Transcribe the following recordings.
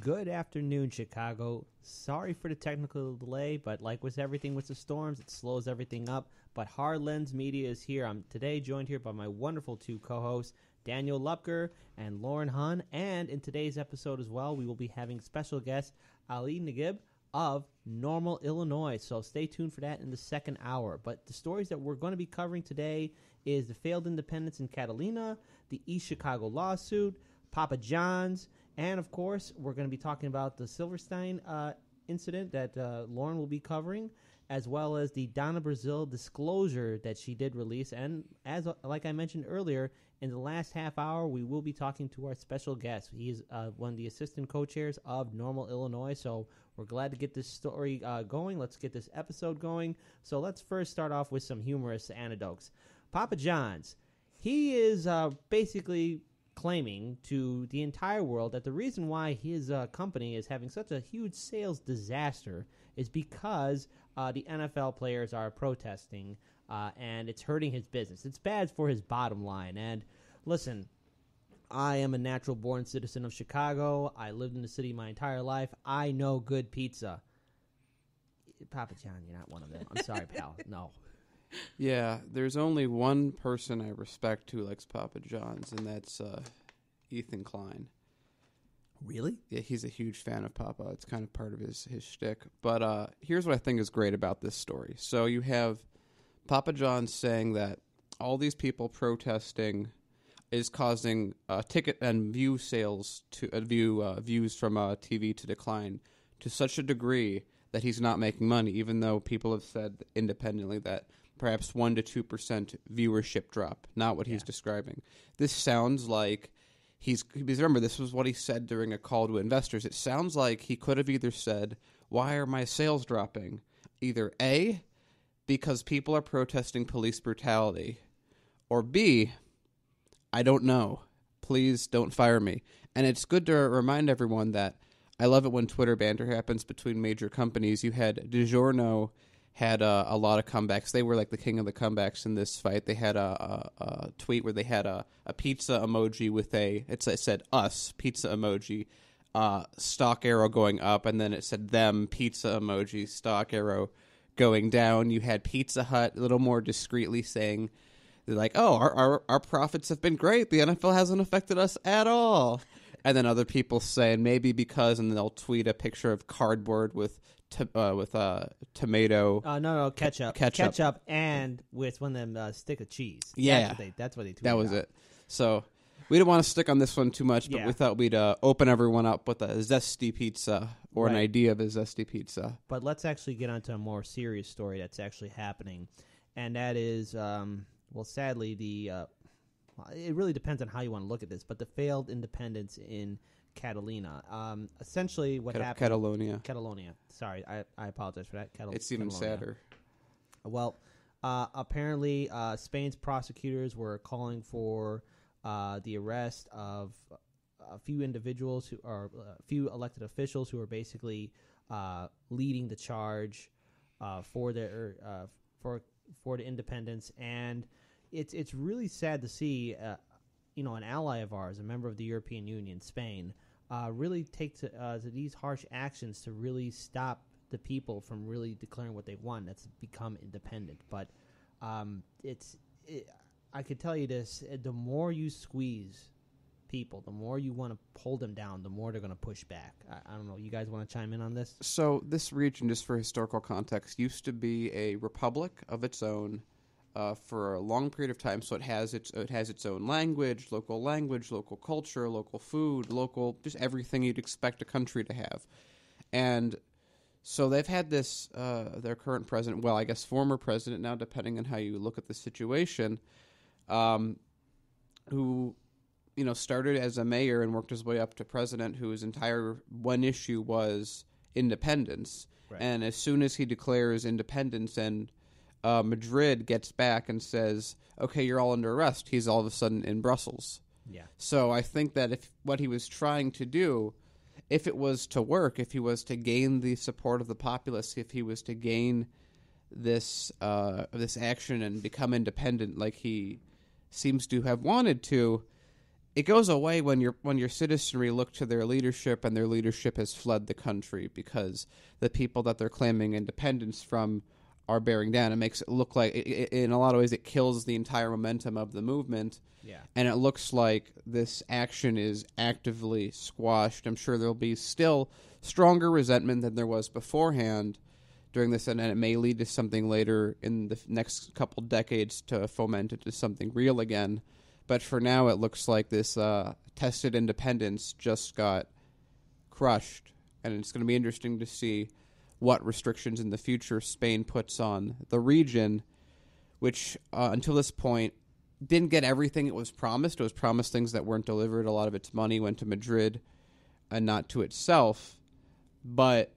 Good afternoon, Chicago. Sorry for the technical delay, but like with everything with the storms, it slows everything up. But Hard Lens Media is here. I'm today joined here by my wonderful two co-hosts, Daniel Lupker and Lauren Hun. And in today's episode as well, we will be having special guest Ali Nagib of NORML Illinois. So stay tuned for that in the second hour. But the stories that we're going to be covering today is the failed independence in Catalonia, the East Chicago lawsuit, Papa John's, and, of course, we're going to be talking about the Silverstein incident that Lauren will be covering, as well as the Donna Brazile disclosure that she did release. And like I mentioned earlier, in the last half hour, we will be talking to our special guest. He is one of the assistant co-chairs of NORML Illinois, so we're glad to get this story going. Let's get this episode going. So let's first start off with some humorous anecdotes. Papa John's, he is basically claiming to the entire world that the reason why his company is having such a huge sales disaster is because the NFL players are protesting and it's hurting his business. It's bad for his bottom line. And listen, I am a natural-born citizen of Chicago. I lived in the city my entire life. I know good pizza. Papa John, you're not one of them. I'm sorry, pal. No. Yeah, there's only one person I respect who likes Papa John's, and that's Ethan Klein. Really? Yeah, he's a huge fan of Papa. It's kind of part of his shtick. But here's what I think is great about this story. So you have Papa John's saying that all these people protesting is causing ticket and view sales to views from TV to decline to such a degree that he's not making money, even though people have said independently that perhaps 1% to 2% viewership drop, not what he's describing. This sounds like because remember, this was what he said during a call to investors. It sounds like he could have either said, why are my sales dropping? Either A, because people are protesting police brutality, or B, I don't know. Please don't fire me. And it's good to remind everyone that I love it when Twitter banter happens between major companies. You had DiGiorno had a lot of comebacks. They were like the king of the comebacks in this fight. They had a tweet where they had a pizza emoji with it said us pizza emoji, stock arrow going up, and then it said them pizza emoji, stock arrow going down. You had Pizza Hut a little more discreetly saying, they're like, oh, our profits have been great. The NFL hasn't affected us at all. And then other people saying maybe because, and they'll tweet a picture of cardboard with tomato. No, ketchup. Ketchup and with one of them stick of cheese. Yeah. That's what they tweeted. That was it. So we didn't want to stick on this one too much, but we thought we'd open everyone up with a zesty pizza or an idea of a zesty pizza. But let's actually get onto a more serious story that's actually happening. And that is, sadly, it really depends on how you want to look at this, but the failed independence in Catalonia. Essentially what happened... Catalonia. Sorry, I apologize for that. It's even sadder. Well, apparently Spain's prosecutors were calling for the arrest of a few individuals who are a few elected officials who are basically leading the charge for the independence. And it's really sad to see an ally of ours, a member of the European Union, Spain, really take to these harsh actions to really stop the people from really declaring what they want. That's become independent. But I could tell you this: the more you squeeze people, the more you want to pull them down, the more they're going to push back. I don't know. You guys want to chime in on this? So this region, just for historical context, used to be a republic of its own. For a long period of time, so it has its own language, local culture, local food, just everything you'd expect a country to have. And so they've had this, their current president, well, I guess former president now, depending on how you look at the situation, who, started as a mayor and worked his way up to president, whose entire one issue was independence. Right. And as soon as he declares independence and Madrid gets back and says, okay, you're all under arrest, he's all of a sudden in Brussels. Yeah. So I think that if what he was trying to do, if it was to work, if he was to gain the support of the populace, if he was to gain this action and become independent like he seems to have wanted to, it goes away when your citizenry look to their leadership and their leadership has fled the country because the people that they're claiming independence from are bearing down. It makes it look like, in a lot of ways, it kills the entire momentum of the movement. Yeah. And it looks like this action is actively squashed. I'm sure there'll be still stronger resentment than there was beforehand during this, and it may lead to something later in the next couple decades to foment it to something real again. But for now, it looks like this tested independence just got crushed, and it's going to be interesting to see what restrictions in the future Spain puts on the region, which until this point didn't get everything it was promised. It was promised things that weren't delivered. A lot of its money went to Madrid and not to itself. But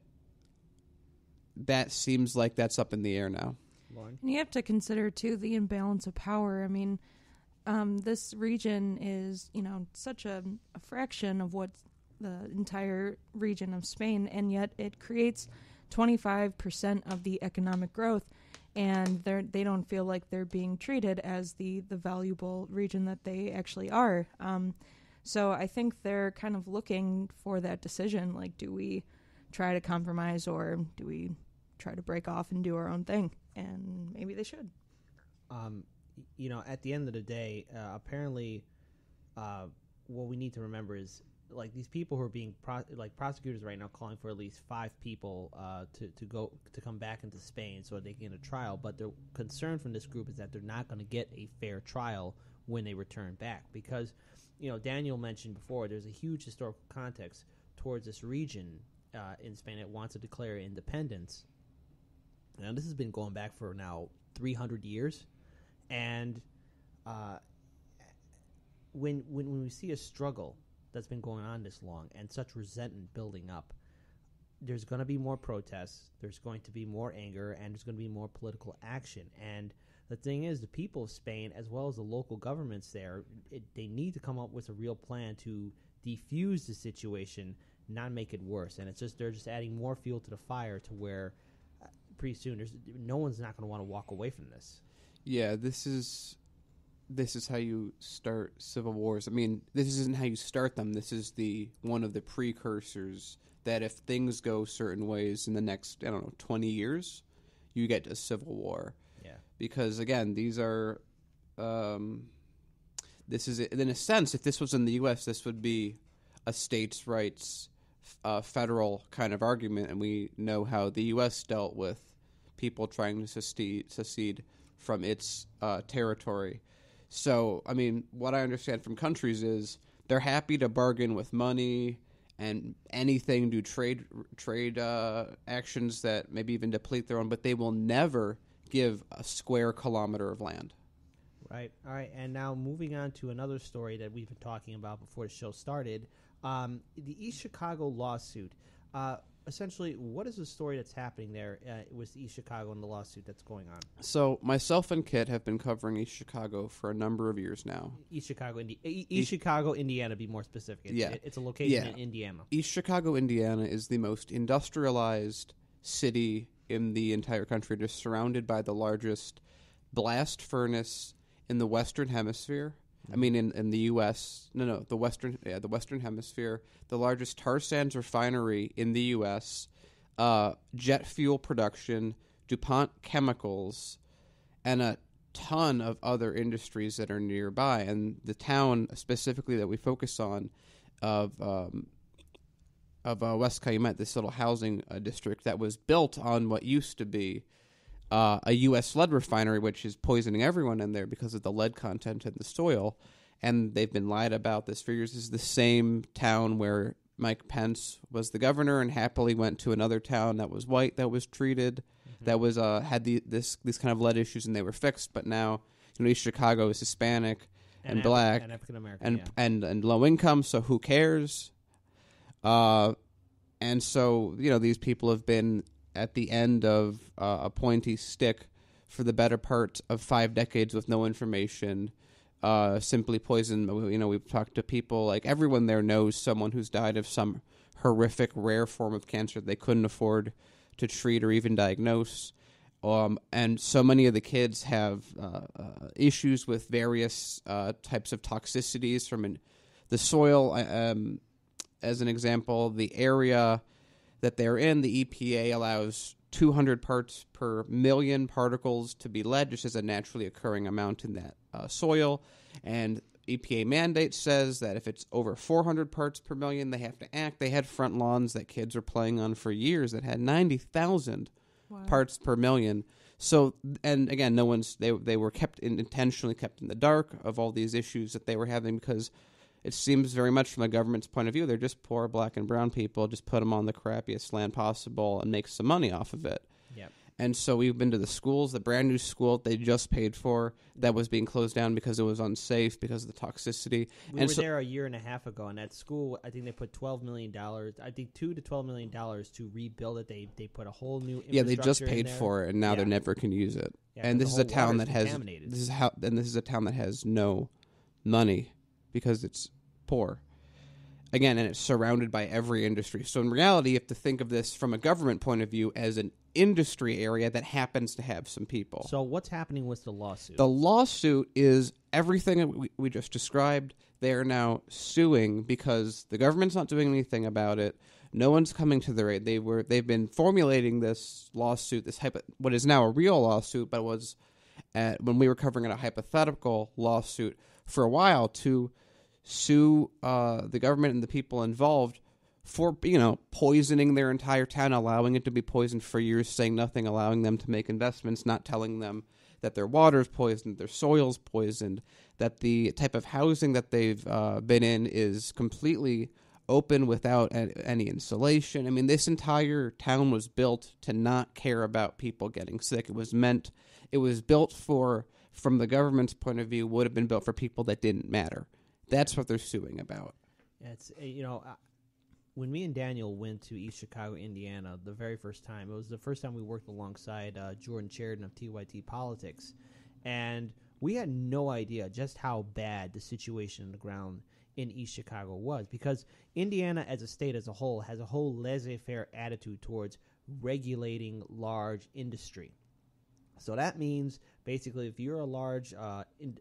that seems like that's up in the air now. Lauren? And you have to consider, too, the imbalance of power. I mean, this region is, such a fraction of what the entire region of Spain, and yet it creates 25% of the economic growth, and they don't feel like they're being treated as the valuable region that they actually are. So I think they're kind of looking for that decision, like, do we try to compromise or do we try to break off and do our own thing? And maybe they should. At the end of the day, apparently, what we need to remember is, like, these people who are being prosecutors right now calling for at least 5 people to come back into Spain so they can get a trial. But the concern from this group is that they're not going to get a fair trial when they return back, because Daniel mentioned before there's a huge historical context towards this region in Spain that wants to declare independence. Now, this has been going back for now 300 years. And when we see a struggle that's been going on this long and such resentment building up, there's going to be more protests, there's going to be more anger, and there's going to be more political action. And the thing is, the people of Spain, as well as the local governments there, they need to come up with a real plan to defuse the situation, not make it worse. And they're just adding more fuel to the fire to where pretty soon no one's not going to want to walk away from this. Yeah, this is how you start civil wars. I mean, this isn't how you start them. This is one of the precursors that if things go certain ways in the next, 20 years, you get a civil war. Yeah. Because, again, these are this is, in a sense, if this was in the U.S., this would be a states' rights federal kind of argument, and we know how the U.S. dealt with people trying to secede from its territory. So, I mean, what I understand from countries is they're happy to bargain with money and anything, do trade actions that maybe even deplete their own, but they will never give a square kilometer of land. Right. All right. And now moving on to another story that we've been talking about before the show started, the East Chicago lawsuit. Essentially, what is the story that's happening there with East Chicago and the lawsuit that's going on? So myself and Kit have been covering East Chicago for a number of years now. East Chicago, Indiana, to be more specific. It's a location in Indiana. East Chicago, Indiana is the most industrialized city in the entire country. It is surrounded by the largest blast furnace in the Western Hemisphere. I mean, in the U.S. The Western Hemisphere, the largest tar sands refinery in the U.S., jet fuel production, DuPont Chemicals, and a ton of other industries that are nearby. And the town specifically that we focus on of West Calumet, this little housing district that was built on what used to be a U.S. lead refinery, which is poisoning everyone in there because of the lead content in the soil. And they've been lied about this for years. This is the same town where Mike Pence was the governor and happily went to another town that was white, that was treated, that was had these kind of lead issues, and they were fixed. But now, East Chicago is Hispanic and black and African American and low income. So who cares? And so these people have been at the end of a pointy stick for the better part of 5 decades with no information, simply poison. We've talked to people, like everyone there knows someone who's died of some horrific, rare form of cancer they couldn't afford to treat or even diagnose. And so many of the kids have issues with various types of toxicities from The soil, as an example, the area that they're in, the EPA allows 200 parts per million particles to be lead, just as a naturally occurring amount in that soil. And EPA mandate says that if it's over 400 parts per million, they have to act. They had front lawns that kids were playing on for years that had 90,000 parts per million. So, and again, they were intentionally kept in the dark of all these issues that they were having, because it seems very much from the government's point of view, they're just poor black and brown people, just put them on the crappiest land possible and make some money off of it. Yep. And so we've been to the schools, the brand new school they just paid for that was being closed down because it was unsafe because of the toxicity. We were there a year and a half ago, and that school, I think they put $12 million, I think $2 to $12 million to rebuild it. They put a whole new infrastructure. Yeah, they just paid for it, and now they never can use it. Yeah, and this is a town that has a town that has no money because it's poor. Again, and it's surrounded by every industry. So in reality, you have to think of this from a government point of view as an industry area that happens to have some people. So what's happening with the lawsuit? The lawsuit is everything that we just described. They are now suing because the government's not doing anything about it. No one's coming to their aid. They've been formulating this lawsuit, what is now a real lawsuit, but was when we were covering it, a hypothetical lawsuit for a while to sue the government and the people involved for, poisoning their entire town, allowing it to be poisoned for years, saying nothing, allowing them to make investments, not telling them that their water's poisoned, their soil's poisoned, that the type of housing that they've been in is completely open without any insulation. I mean, this entire town was built to not care about people getting sick. It was built from the government's point of view, would have been built for people that didn't matter. That's what they're suing about. It's when me and Daniel went to East Chicago, Indiana, the very first time, it was the first time we worked alongside Jordan Sheridan of TYT Politics, and we had no idea just how bad the situation on the ground in East Chicago was, because Indiana as a state as a whole has a whole laissez-faire attitude towards regulating large industry. So that means basically if you're a large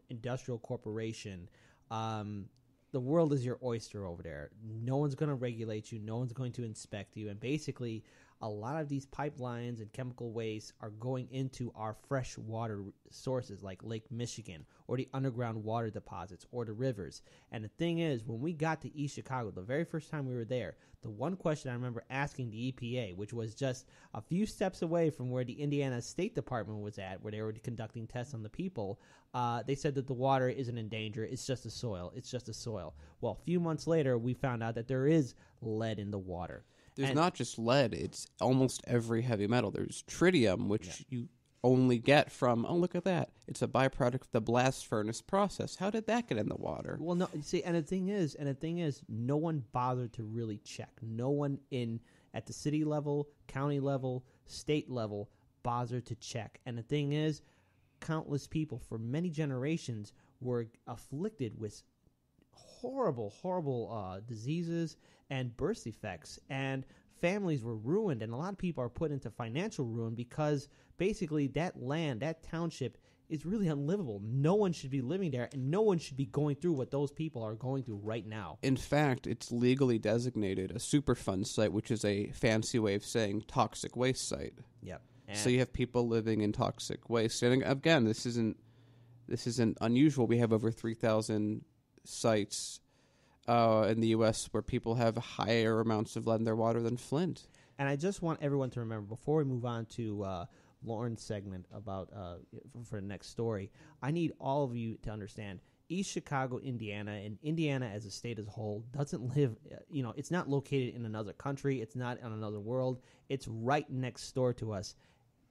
industrial corporation, the world is your oyster over there. No one's going to regulate you. No one's going to inspect you. And basically, a lot of these pipelines and chemical waste are going into our fresh water sources like Lake Michigan or the underground water deposits or the rivers. And the thing is, when we got to East Chicago, the very first time we were there, the one question I remember asking the EPA, which was just a few steps away from where the Indiana State Department was at, where they were conducting tests on the people, they said that the water isn't in danger. It's just the soil. It's just the soil. Well, a few months later, we found out that there is lead in the water. There's not just lead. It's almost every heavy metal. There's tritium, which you only get from, oh, look at that. It's a byproduct of the blast furnace process. How did that get in the water? Well, no, see, and the thing is, no one bothered to really check. No one at the city level, county level, state level bothered to check. And the thing is, countless people for many generations were afflicted with horrible diseases and birth defects, and families were ruined, and a lot of people are put into financial ruin because basically that land, that township, is really unlivable. No one should be living there, and no one should be going through what those people are going through right now. In fact, it's legally designated a Superfund site, which is a fancy way of saying toxic waste site. Yep. So you have people living in toxic waste. And again, this isn't unusual. We have over 3,000 sites in the U.S. where people have higher amounts of lead in their water than Flint. And I just want everyone to remember, before we move on to Lauren's segment about for the next story, I need all of you to understand East Chicago, Indiana, and Indiana as a state as a whole doesn't live, it's not located in another country. It's not on another world. It's right next door to us.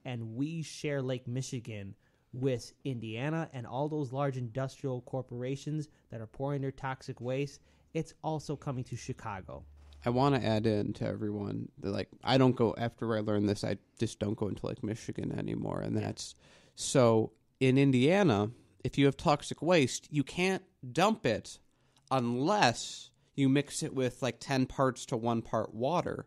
And we share Lake Michigan with Indiana and all those large industrial corporations that are pouring their toxic waste. It's also coming to Chicago. I want to add in to everyone that, I don't go, after I learned this, I just don't go into Lake Michigan anymore. And that's, so in Indiana, if you have toxic waste, you can't dump it unless you mix it with 10 parts to 1 part water.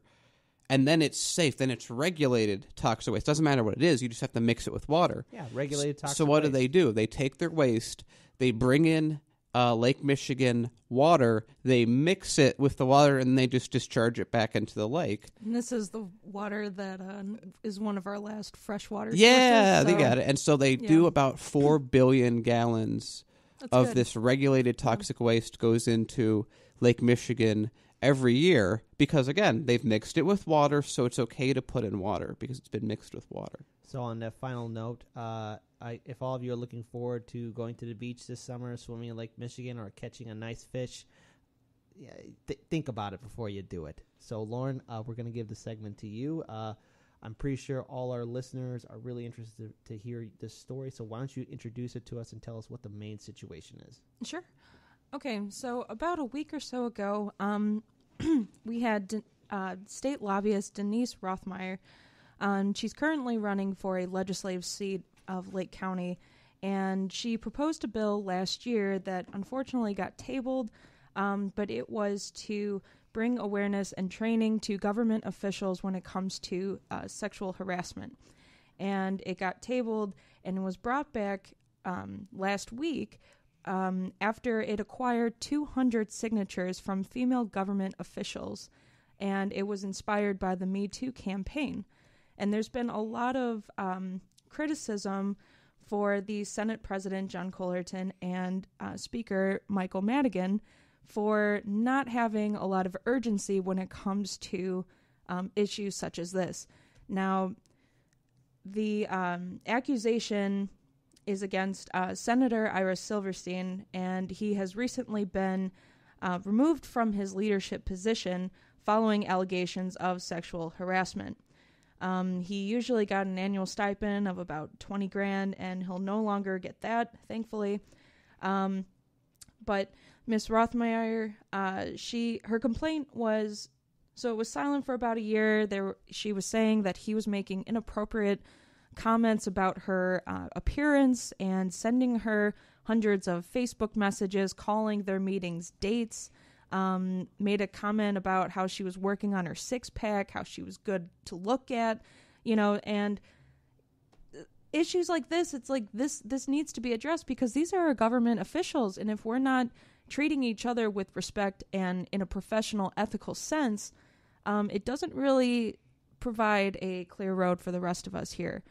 And then it's safe. Then it's regulated toxic waste. Doesn't matter what it is. You just have to mix it with water. Yeah, regulated toxic waste. So what do? They take their waste. They bring in Lake Michigan water, they mix it with the water, and they just discharge it back into the lake. And this is the water that is one of our last freshwater Yeah, sources. they got it. And so they do about 4 billion gallons of this regulated toxic waste goes into Lake Michigan every year because, again, they've mixed it with water, so it's okay to put in water because it's been mixed with water. So on that final note, if all of you are looking forward to going to the beach this summer, swimming in Lake Michigan, or catching a nice fish, think about it before you do it. So, Lauren, we're going to give the segment to you. I'm pretty sure all our listeners are really interested to hear this story. So why don't you introduce it to us and tell us what the main situation is? Sure. Okay, so about a week or so ago, we had state lobbyist Denise Rothmeyer. She's currently running for a legislative seat of Lake County, and she proposed a bill last year that unfortunately got tabled, but it was to bring awareness and training to government officials when it comes to sexual harassment. And it got tabled and was brought back last week after it acquired 200 signatures from female government officials, and it was inspired by the Me Too campaign. And there's been a lot of criticism for the Senate President John Collerton and Speaker Michael Madigan for not having a lot of urgency when it comes to issues such as this. Now, the accusation is against Senator Ira Silverstein, and he has recently been removed from his leadership position following allegations of sexual harassment. He usually got an annual stipend of about $20,000, and he'll no longer get that, thankfully. But Ms. Rothmeyer, her complaint was, so it was silent for about a year. She was saying that he was making inappropriate comments about her appearance and sending her hundreds of Facebook messages, calling their meetings dates. Made a comment about how she was working on her six-pack, how she was good to look at, and issues like this, it's like this needs to be addressed because these are our government officials, and if we're not treating each other with respect and in a professional, ethical sense, it doesn't really provide a clear road for the rest of us here.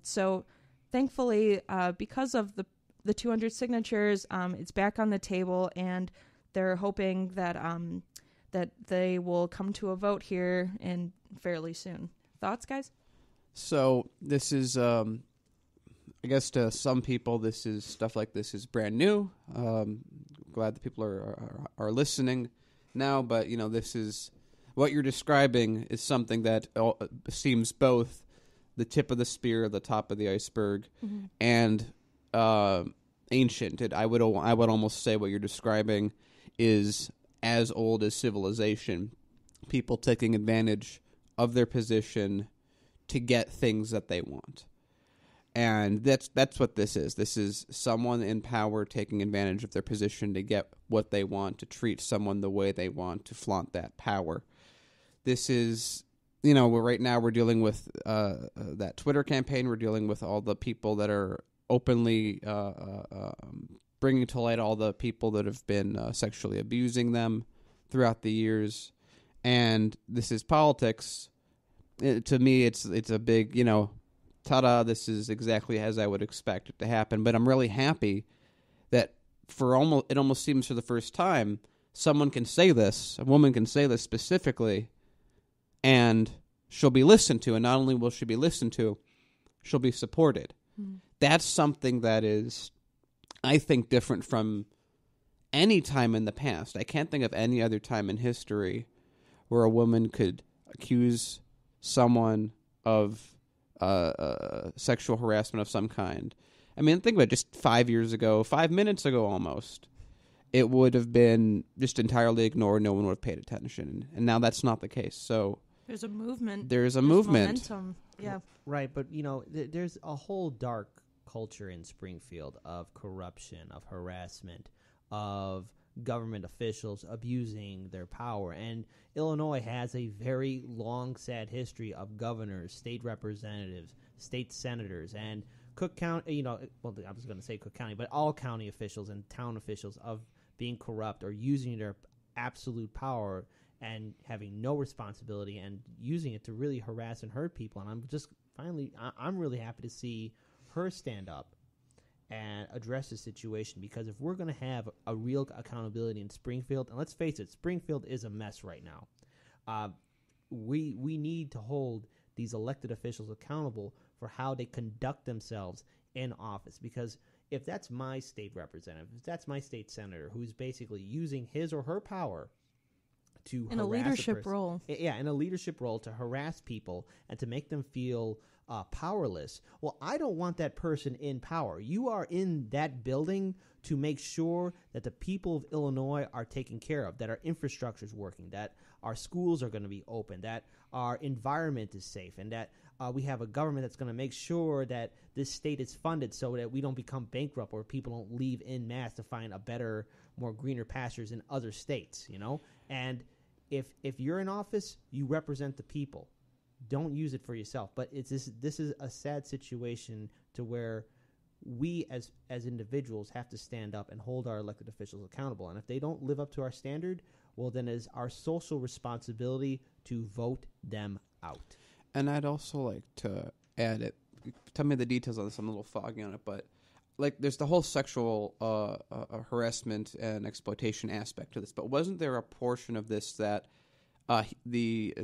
So thankfully, because of the 200 signatures, it's back on the table, and they're hoping that that they will come to a vote here in fairly soon. Thoughts, guys? So this is, I guess to some people, this is stuff like this is brand new. Glad that people are listening now, but this is what you're describing is something that seems both the tip of the spear, the top of the iceberg, and ancient. I would almost say what you're describing is as old as civilization. People taking advantage of their position to get things that they want. And that's what this is. This is someone in power taking advantage of their position to get what they want, to treat someone the way they want, to flaunt that power. This is, right now we're dealing with that Twitter campaign. We're dealing with all the people that are openly bringing to light all the people that have been sexually abusing them throughout the years. And this is politics. To me, it's a big, ta-da, this is exactly as I would expect it to happen. But I'm really happy that it almost seems for the first time, someone can say this, a woman can say this specifically, and she'll be listened to. And not only will she be listened to, she'll be supported. That's something that is, I think, different from any time in the past. I can't think of any other time in history where a woman could accuse someone of sexual harassment of some kind. I mean, think about it, just 5 years ago, 5 minutes ago almost, it would have been just entirely ignored. No one would have paid attention. And now that's not the case. So there's a movement. There's movement. Momentum. Yeah. Right, but, there's a whole dark culture in Springfield of corruption, of harassment, of government officials abusing their power. And Illinois has a very long, sad history of governors, state representatives, state senators, and Cook County, well, I was going to say Cook County, but all county officials and town officials of being corrupt or using their absolute power and having no responsibility and using it to really harass and hurt people. And I'm really happy to see her stand up and address the situation, because if we're going to have a real accountability in Springfield, and let's face it, Springfield is a mess right now. We need to hold these elected officials accountable for how they conduct themselves in office, because if that's my state representative, if that's my state senator who's basically using his or her power to in a leadership role, in a leadership role to harass people and to make them feel powerless. Well, I don't want that person in power. You are in that building to make sure that the people of Illinois are taken care of, that our infrastructure is working, that our schools are going to be open, that our environment is safe, and that we have a government that's going to make sure that this state is funded so that we don't become bankrupt or people don't leave en masse to find a better, more greener pastures in other states, And if you're in office, you represent the people. Don't use it for yourself. But this is a sad situation to where we as individuals have to stand up and hold our elected officials accountable. And if they don't live up to our standard, well, then it's our social responsibility to vote them out. And I'd also like to add it. Tell me the details on this. I'm a little foggy on it, but there's the whole sexual harassment and exploitation aspect to this. But wasn't there a portion of this that the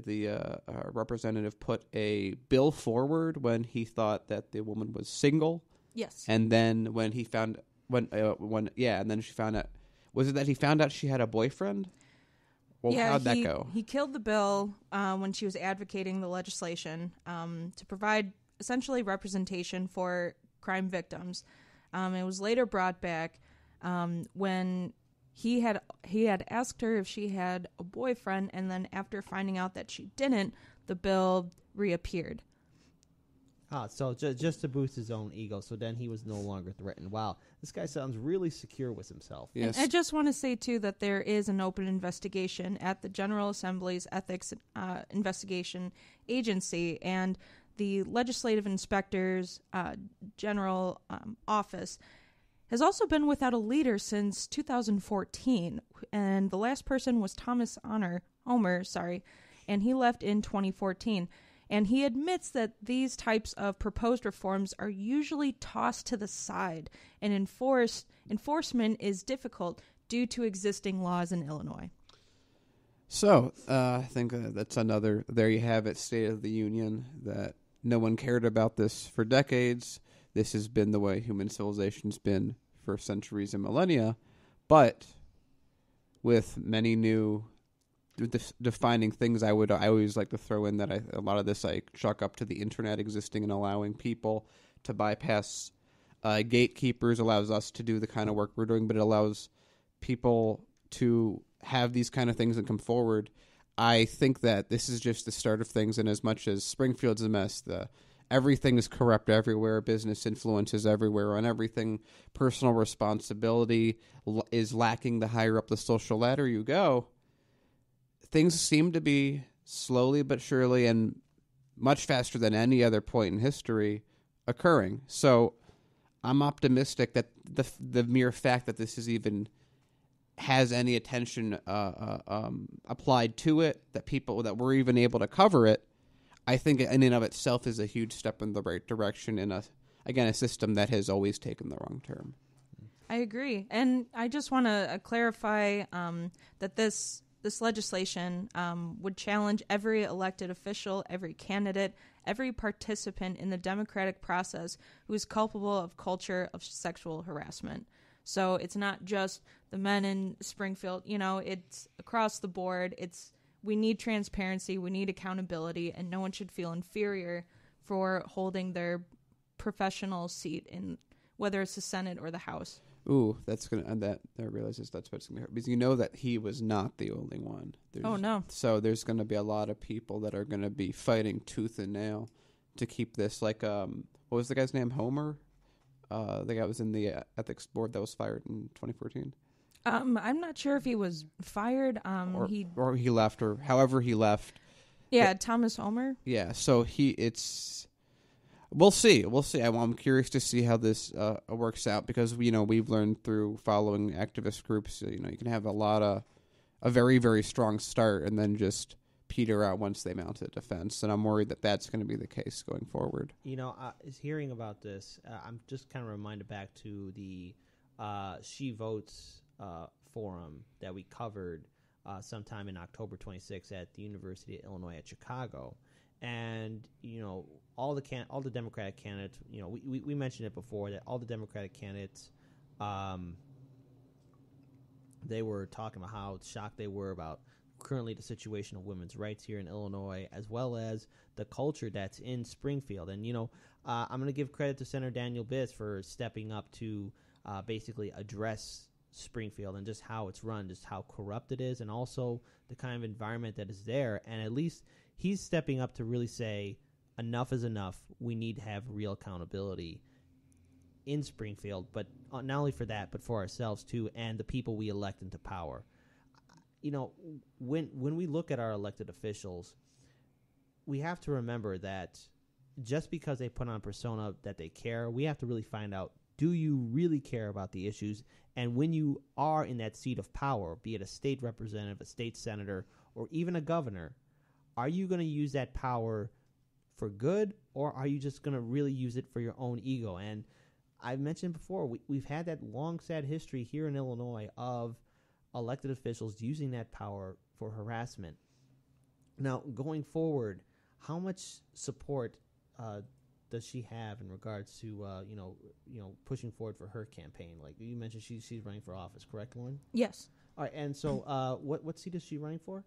representative put a bill forward when he thought that the woman was single? Yes. And then when he found and then she found out. Was it that he found out she had a boyfriend? Well, how'd that go? He killed the bill when she was advocating the legislation to provide essentially representation for crime victims. It was later brought back when he had asked her if she had a boyfriend, and then after finding out that she didn't, the bill reappeared. So just to boost his own ego, so then he was no longer threatened. Wow, this guy sounds really secure with himself. Yes. And I just want to say, too, that there is an open investigation at the General Assembly's Ethics Investigation Agency, and the Legislative Inspector's General Office has also been without a leader since 2014, and the last person was Thomas Homer, and he left in 2014. And he admits that these types of proposed reforms are usually tossed to the side, and enforcement is difficult due to existing laws in Illinois. So I think that's another, there you have it, State of the Union, that no one cared about this for decades. This has been the way human civilization's been for centuries and millennia, but with many new defining things, I always like to throw in that a lot of this I chalk up to the internet existing and allowing people to bypass gatekeepers, allows us to do the kind of work we're doing, but it allows people to have these kind of things and come forward. I think that this is just the start of things, and as much as Springfield's a mess, everything is corrupt everywhere, business influence is everywhere, on everything, personal responsibility is lacking the higher up the social ladder you go. Things seem to be slowly but surely and much faster than any other point in history occurring. So I'm optimistic that the mere fact that this is even has any attention applied to it, that we're even able to cover it, I think in and of itself is a huge step in the right direction in a system that has always taken the wrong turn. I agree. And I just want to clarify that this legislation would challenge every elected official, every candidate, every participant in the democratic process who is culpable of culture of sexual harassment. So it's not just the men in Springfield, it's across the board. We need transparency, we need accountability, and no one should feel inferior for holding their professional seat in whether it's the Senate or the House. Ooh, that's gonna that realizes that's what's gonna hurt, because you know that he was not the only one. No! So there's gonna be a lot of people that are gonna be fighting tooth and nail to keep this. Like, what was the guy's name? Homer, the guy was in the ethics board that was fired in 2014. I'm not sure if he was fired. Or he left, or however he left. Yeah, Thomas Homer. Yeah, so We'll see. We'll see. I'm curious to see how this works out because we've learned through following activist groups. You can have a very, very strong start and then just peter out once they mount a defense. And I'm worried that that's going to be the case going forward. Is hearing about this, I'm just kind of reminded back to the She Votes forum that we covered sometime in October 26th at the University of Illinois at Chicago. And all the Democratic candidates, we mentioned it before that all the Democratic candidates, they were talking about how shocked they were about currently the situation of women's rights here in Illinois, as well as the culture that's in Springfield. And I'm going to give credit to Senator Daniel Biss for stepping up to basically address Springfield and just how it's run, just how corrupt it is, and also the kind of environment that is there. And at least he's stepping up to really say enough is enough. We need to have real accountability in Springfield, but not only for that, but for ourselves too, and the people we elect into power. When we look at our elected officials, we have to remember that just because they put on a persona that they care, we have to really find out, do you really care about the issues? And when you are in that seat of power, be it a state representative, a state senator, or even a governor, are you going to use that power for good, or are you just going to really use it for your own ego? And I've mentioned before, we've had that long, sad history here in Illinois of elected officials using that power for harassment. Now, going forward, how much support does she have in regards to pushing forward for her campaign? Like you mentioned, she's running for office, correct, Lauren? Yes. All right, and so what seat is she running for?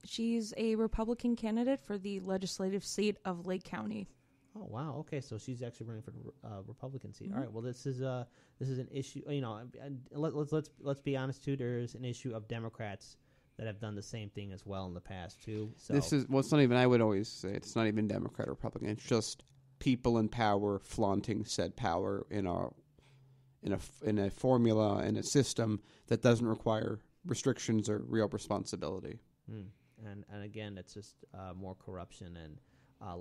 She's a Republican candidate for the legislative seat of Lake County. Oh wow! Okay, so she's actually running for the Republican seat. Mm-hmm. All right. Well, this is an issue. Let's be honest too. There's an issue of Democrats that have done the same thing as well in the past too. So It's not even. I would always say it's not even Democrat or Republican. It's just people in power flaunting said power in a formula in a system that doesn't require restrictions or real responsibility. And again, it's just more corruption and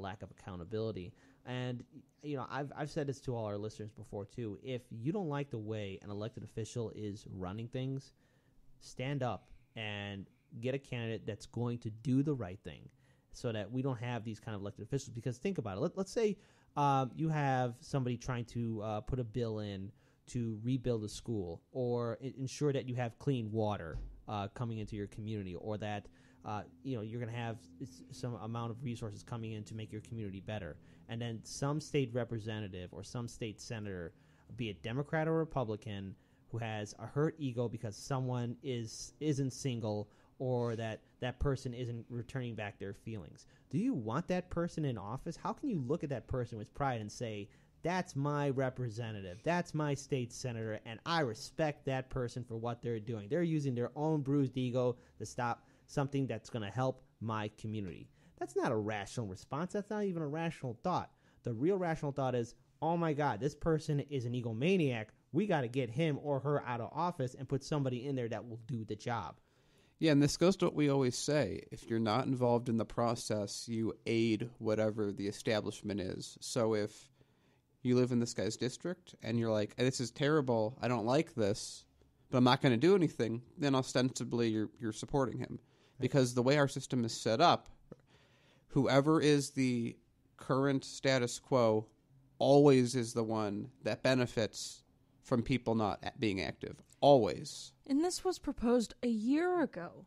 lack of accountability. And I've said this to all our listeners before too. If you don't like the way an elected official is running things, stand up and get a candidate that's going to do the right thing, so that we don't have these kind of elected officials. Because think about it. Let's say you have somebody trying to put a bill in to rebuild a school, or ensure that you have clean water coming into your community, or that you're going to have some amount of resources coming in to make your community better. And then some state representative or some state senator, be it Democrat or Republican, who has a hurt ego because someone isn't single, or that person isn't returning back their feelings. Do you want that person in office? How can you look at that person with pride and say, that's my representative, that's my state senator, and I respect that person for what they're doing? They're using their own bruised ego to stop something that's going to help my community. That's not a rational response. That's not even a rational thought. The real rational thought is, oh my God, this person is an egomaniac. We got to get him or her out of office and put somebody in there that will do the job. Yeah, and this goes to what we always say. If you're not involved in the process, you aid whatever the establishment is. So if you live in this guy's district and you're like, this is terrible, I don't like this, but I'm not going to do anything, then ostensibly you're supporting him. Because the way our system is set up, whoever is the current status quo always is the one that benefits from people not being active. Always. And this was proposed a year ago,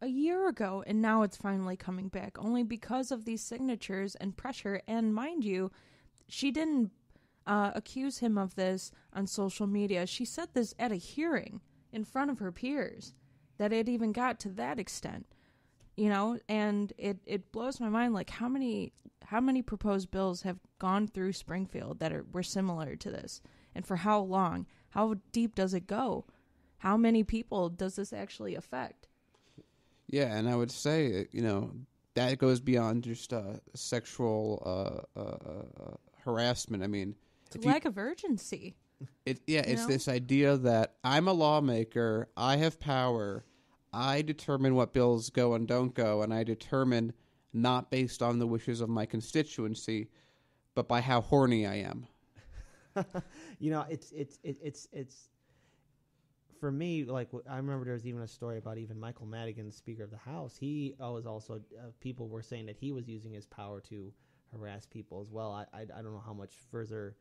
and now it's finally coming back, only because of these signatures and pressure. And mind you, she didn't accuse him of this on social media. She said this at a hearing in front of her peers, that it even got to that extent, and it blows my mind, like how many proposed bills have gone through Springfield that were similar to this, and for how long? How deep does it go? How many people does this actually affect? Yeah, and I would say, that goes beyond just sexual harassment. I mean, it's a lack of urgency. It's this idea that I'm a lawmaker, I have power, I determine what bills go and don't go, and I determine not based on the wishes of my constituency, but by how horny I am. It's for me, like I remember there was even a story about even Michael Madigan, the Speaker of the House. He was also people were saying that he was using his power to harass people as well. I don't know how much further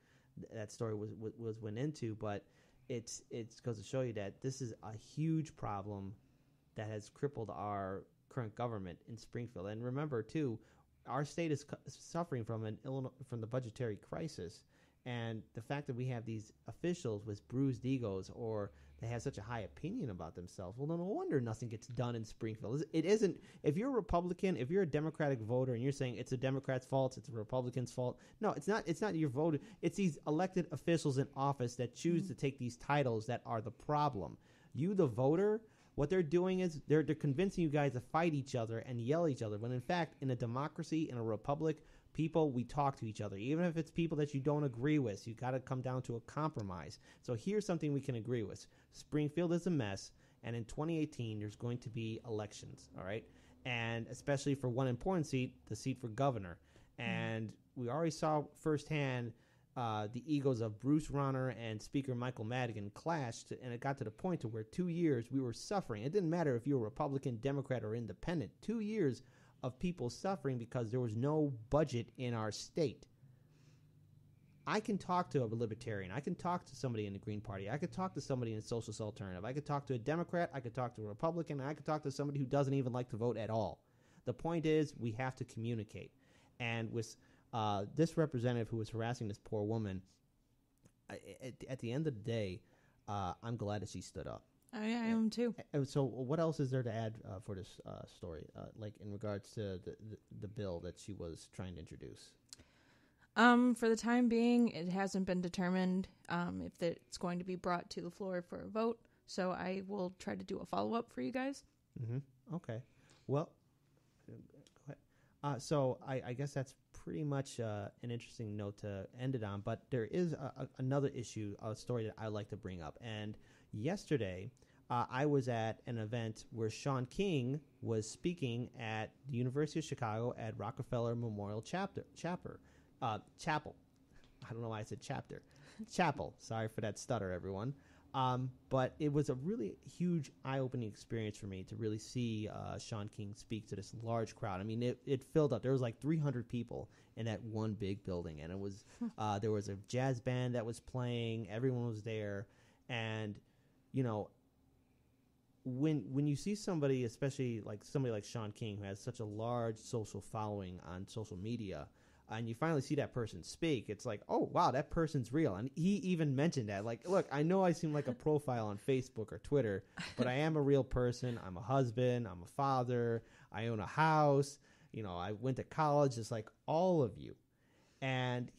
that story went into, but it's goes to show you that this is a huge problem that has crippled our current government in Springfield. And remember too, our state is suffering from from the budgetary crisis, and the fact that we have these officials with bruised egos or they have such a high opinion about themselves. Well, no wonder nothing gets done in Springfield. It isn't. If you're a Republican, if you're a Democratic voter, and you're saying it's a Democrat's fault, it's a Republican's fault. No, it's not. It's not your vote. It's these elected officials in office that choose to take these titles that are the problem. You, the voter, what they're doing is they're convincing you guys to fight each other and yell at each other. When in fact, in a democracy, in a republic, people, we talk to each other. Even if it's people that you don't agree with, you got to come down to a compromise. So here's something we can agree with. Springfield is a mess, and in 2018, there's going to be elections, all right? And especially for one important seat, the seat for governor. And we already saw firsthand the egos of Bruce Rauner and Speaker Michael Madigan clashed, and it got to the point to where 2 years we were suffering. It didn't matter if you were Republican, Democrat, or Independent. 2 years of people suffering because there was no budget in our state. I can talk to a libertarian. I can talk to somebody in the Green Party. I could talk to somebody in the Socialist Alternative. I could talk to a Democrat. I could talk to a Republican. And I could talk to somebody who doesn't even like to vote at all. The point is, we have to communicate. And with this representative who was harassing this poor woman, at the end of the day, I'm glad that she stood up. I am too. So what else is there to add for this story, like in regards to the bill that she was trying to introduce? For the time being, it hasn't been determined if it's going to be brought to the floor for a vote. So I will try to do a follow-up for you guys. Mm-hmm. Okay. Well, go ahead. So I guess that's pretty much an interesting note to end it on. But there is another issue, a story that I like to bring up. And yesterday, I was at an event where Sean King was speaking at the University of Chicago at Rockefeller Memorial Chapel. I don't know why I said chapter. Chapel. Sorry for that stutter, everyone. But it was a really huge, eye-opening experience for me to really see Sean King speak to this large crowd. I mean, it filled up. There was like 300 people in that one big building, and it was there was a jazz band that was playing. Everyone was there, and you know, when you see somebody, especially like somebody like Sean King, who has such a large social following on social media, and you finally see that person speak, it's like, oh, wow, that person's real. And he even mentioned that. Like, look, I know I seem like a profile on Facebook or Twitter, but I am a real person. I'm a husband. I'm a father. I own a house. You know, I went to college, just like all of you. And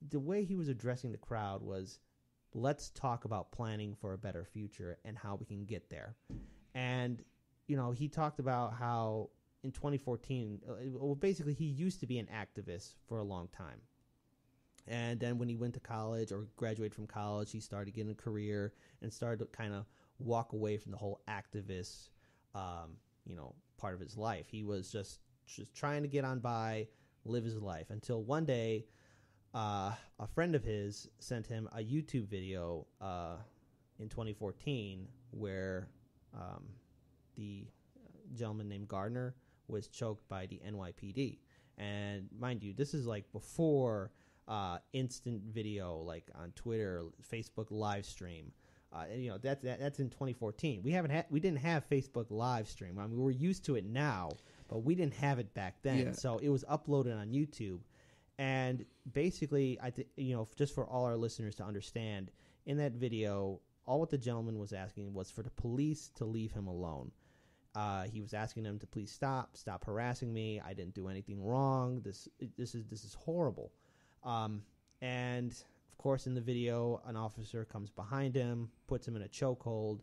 the way he was addressing the crowd was, let's talk about planning for a better future and how we can get there. And, you know, he talked about how in 2014, well, basically he used to be an activist for a long time. And then when he went to college or graduated from college, he started getting a career and started to kind of walk away from the whole activist, part of his life. He was just trying to get on by, live his life, until one day a friend of his sent him a YouTube video in 2014 where the gentleman named Gardner was choked by the NYPD. And mind you, this is like before instant video, like on Twitter, Facebook live stream. That's in 2014. We didn't have Facebook live stream. I mean, we're used to it now, but we didn't have it back then. Yeah. So it was uploaded on YouTube. And basically, just for all our listeners to understand, in that video, all what the gentleman was asking was for the police to leave him alone. He was asking them to please stop harassing me. I didn't do anything wrong. This is horrible. And of course, in the video, an officer comes behind him, puts him in a chokehold,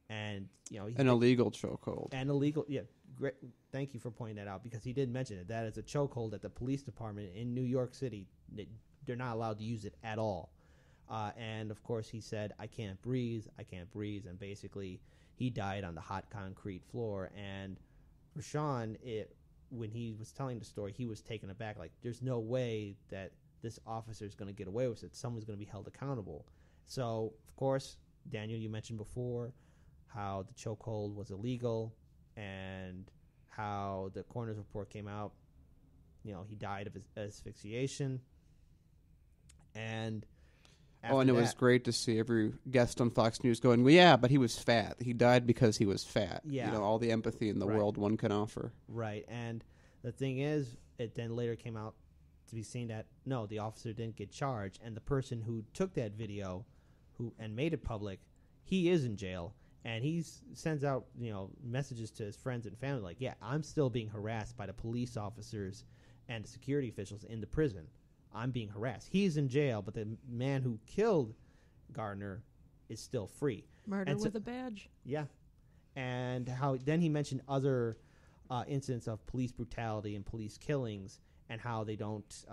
and an illegal chokehold. And illegal, yeah. Great. Thank you for pointing that out, because he did mention it. That is a chokehold at the police department in New York City. They're not allowed to use it at all. And of course, he said, "I can't breathe. I can't breathe," and basically, he died on the hot concrete floor. And for Sean, when he was telling the story, he was taken aback. Like, there's no way that this officer is going to get away with it. Someone's going to be held accountable. So, of course, Daniel, you mentioned before how the chokehold was illegal and how the coroner's report came out. He died of asphyxiation. And and it was great to see every guest on Fox News going, well, yeah, but he was fat. He died because he was fat. Yeah. All the empathy in the world one can offer. Right. And the thing is, it then later came out to be seen that, no, the officer didn't get charged. And the person who took that video and made it public, he is in jail. And he sends out, messages to his friends and family like, yeah, I'm still being harassed by the police officers and the security officials in the prison. I'm being harassed. He's in jail, but the man who killed Gardner is still free. Murder with a badge. Yeah. And how then he mentioned other incidents of police brutality and police killings and how they don't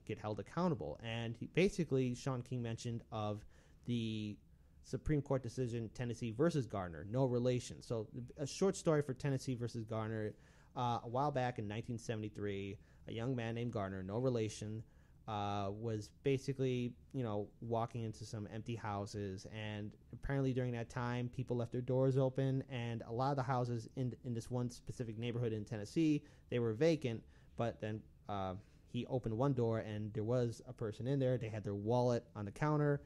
get held accountable. And basically, Sean King mentioned of the Supreme Court decision, Tennessee versus Gardner, no relation. So a short story for Tennessee versus Gardner. A while back in 1973, a young man named Gardner, no relation, was basically, walking into some empty houses. And apparently during that time, people left their doors open. And a lot of the houses in this one specific neighborhood in Tennessee, they were vacant. But then he opened one door, and there was a person in there. They had their wallet on the counter.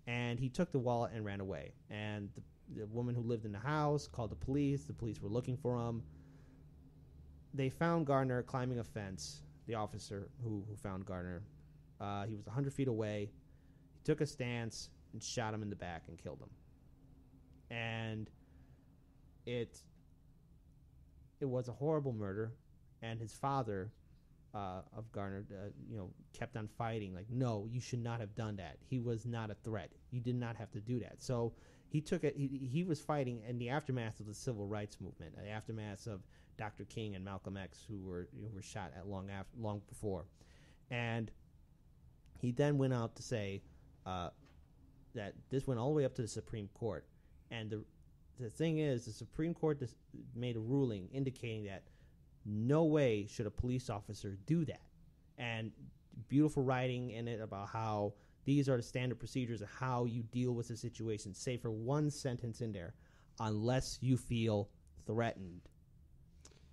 And he took the wallet and ran away. And the woman who lived in the house called the police. The police were looking for him. They found Gardner climbing a fence, the officer who found Gardner. He was 100 feet away. He took a stance and shot him in the back and killed him. And it was a horrible murder. And his father of Gardner, kept on fighting. Like, no, you should not have done that. He was not a threat. You did not have to do that. So he took it. He was fighting in the aftermath of the civil rights movement, the aftermath of Dr. King and Malcolm X, who were shot at long before. And he then went out to say that this went all the way up to the Supreme Court. And the thing is, the Supreme Court made a ruling indicating that no way should a police officer do that. And beautiful writing in it about how these are the standard procedures of how you deal with a situation. Say for one sentence in there, unless you feel threatened.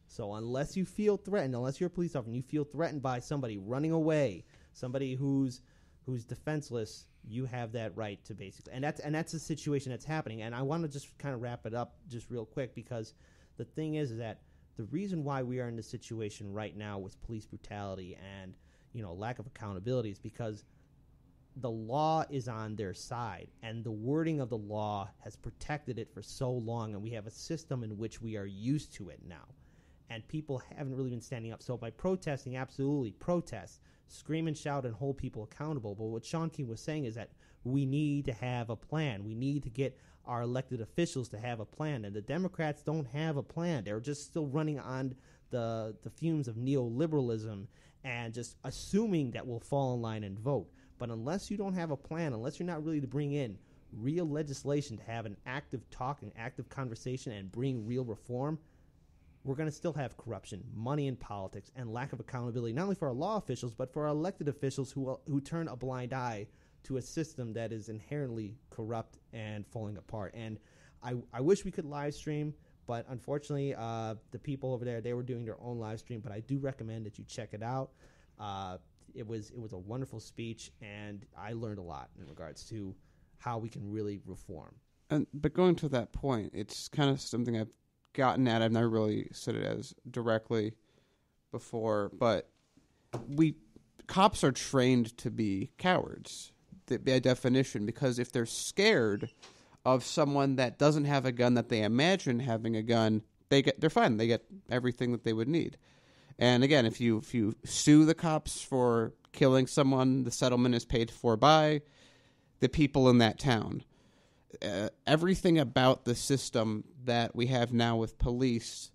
So unless you feel threatened, unless you're a police officer and you feel threatened by somebody running away, somebody who's defenseless, you have that right to basically, and that's a situation that's happening. And I want to just kind of wrap it up just real quick, because the thing is that the reason why we are in this situation right now with police brutality and lack of accountability is because the law is on their side, and the wording of the law has protected it for so long, and we have a system in which we are used to it now. And people haven't really been standing up. So by protesting, absolutely protest, scream and shout and hold people accountable. But what Sean King was saying is that we need to have a plan. We need to get our elected officials to have a plan. And the Democrats don't have a plan. They're just still running on the fumes of neoliberalism and just assuming that we'll fall in line and vote. But unless you don't have a plan, unless you're not really to bring in real legislation to have an active talk, an active conversation, and bring real reform, we're going to still have corruption, money in politics, and lack of accountability, not only for our law officials, but for our elected officials who turn a blind eye to a system that is inherently corrupt and falling apart. And I wish we could live stream, but unfortunately, the people over there, they were doing their own live stream, but I do recommend that you check it out. It was a wonderful speech, and I learned a lot in regards to how we can really reform. But going to that point, it's kind of something I've gotten at. I've never really said it as directly before, but cops are trained to be cowards by definition, because if they're scared of someone that doesn't have a gun that they imagine having a gun, they're fine. They get everything that they would need. And again, if you sue the cops for killing someone, the settlement is paid for by the people in that town. Everything about the system that we have now with police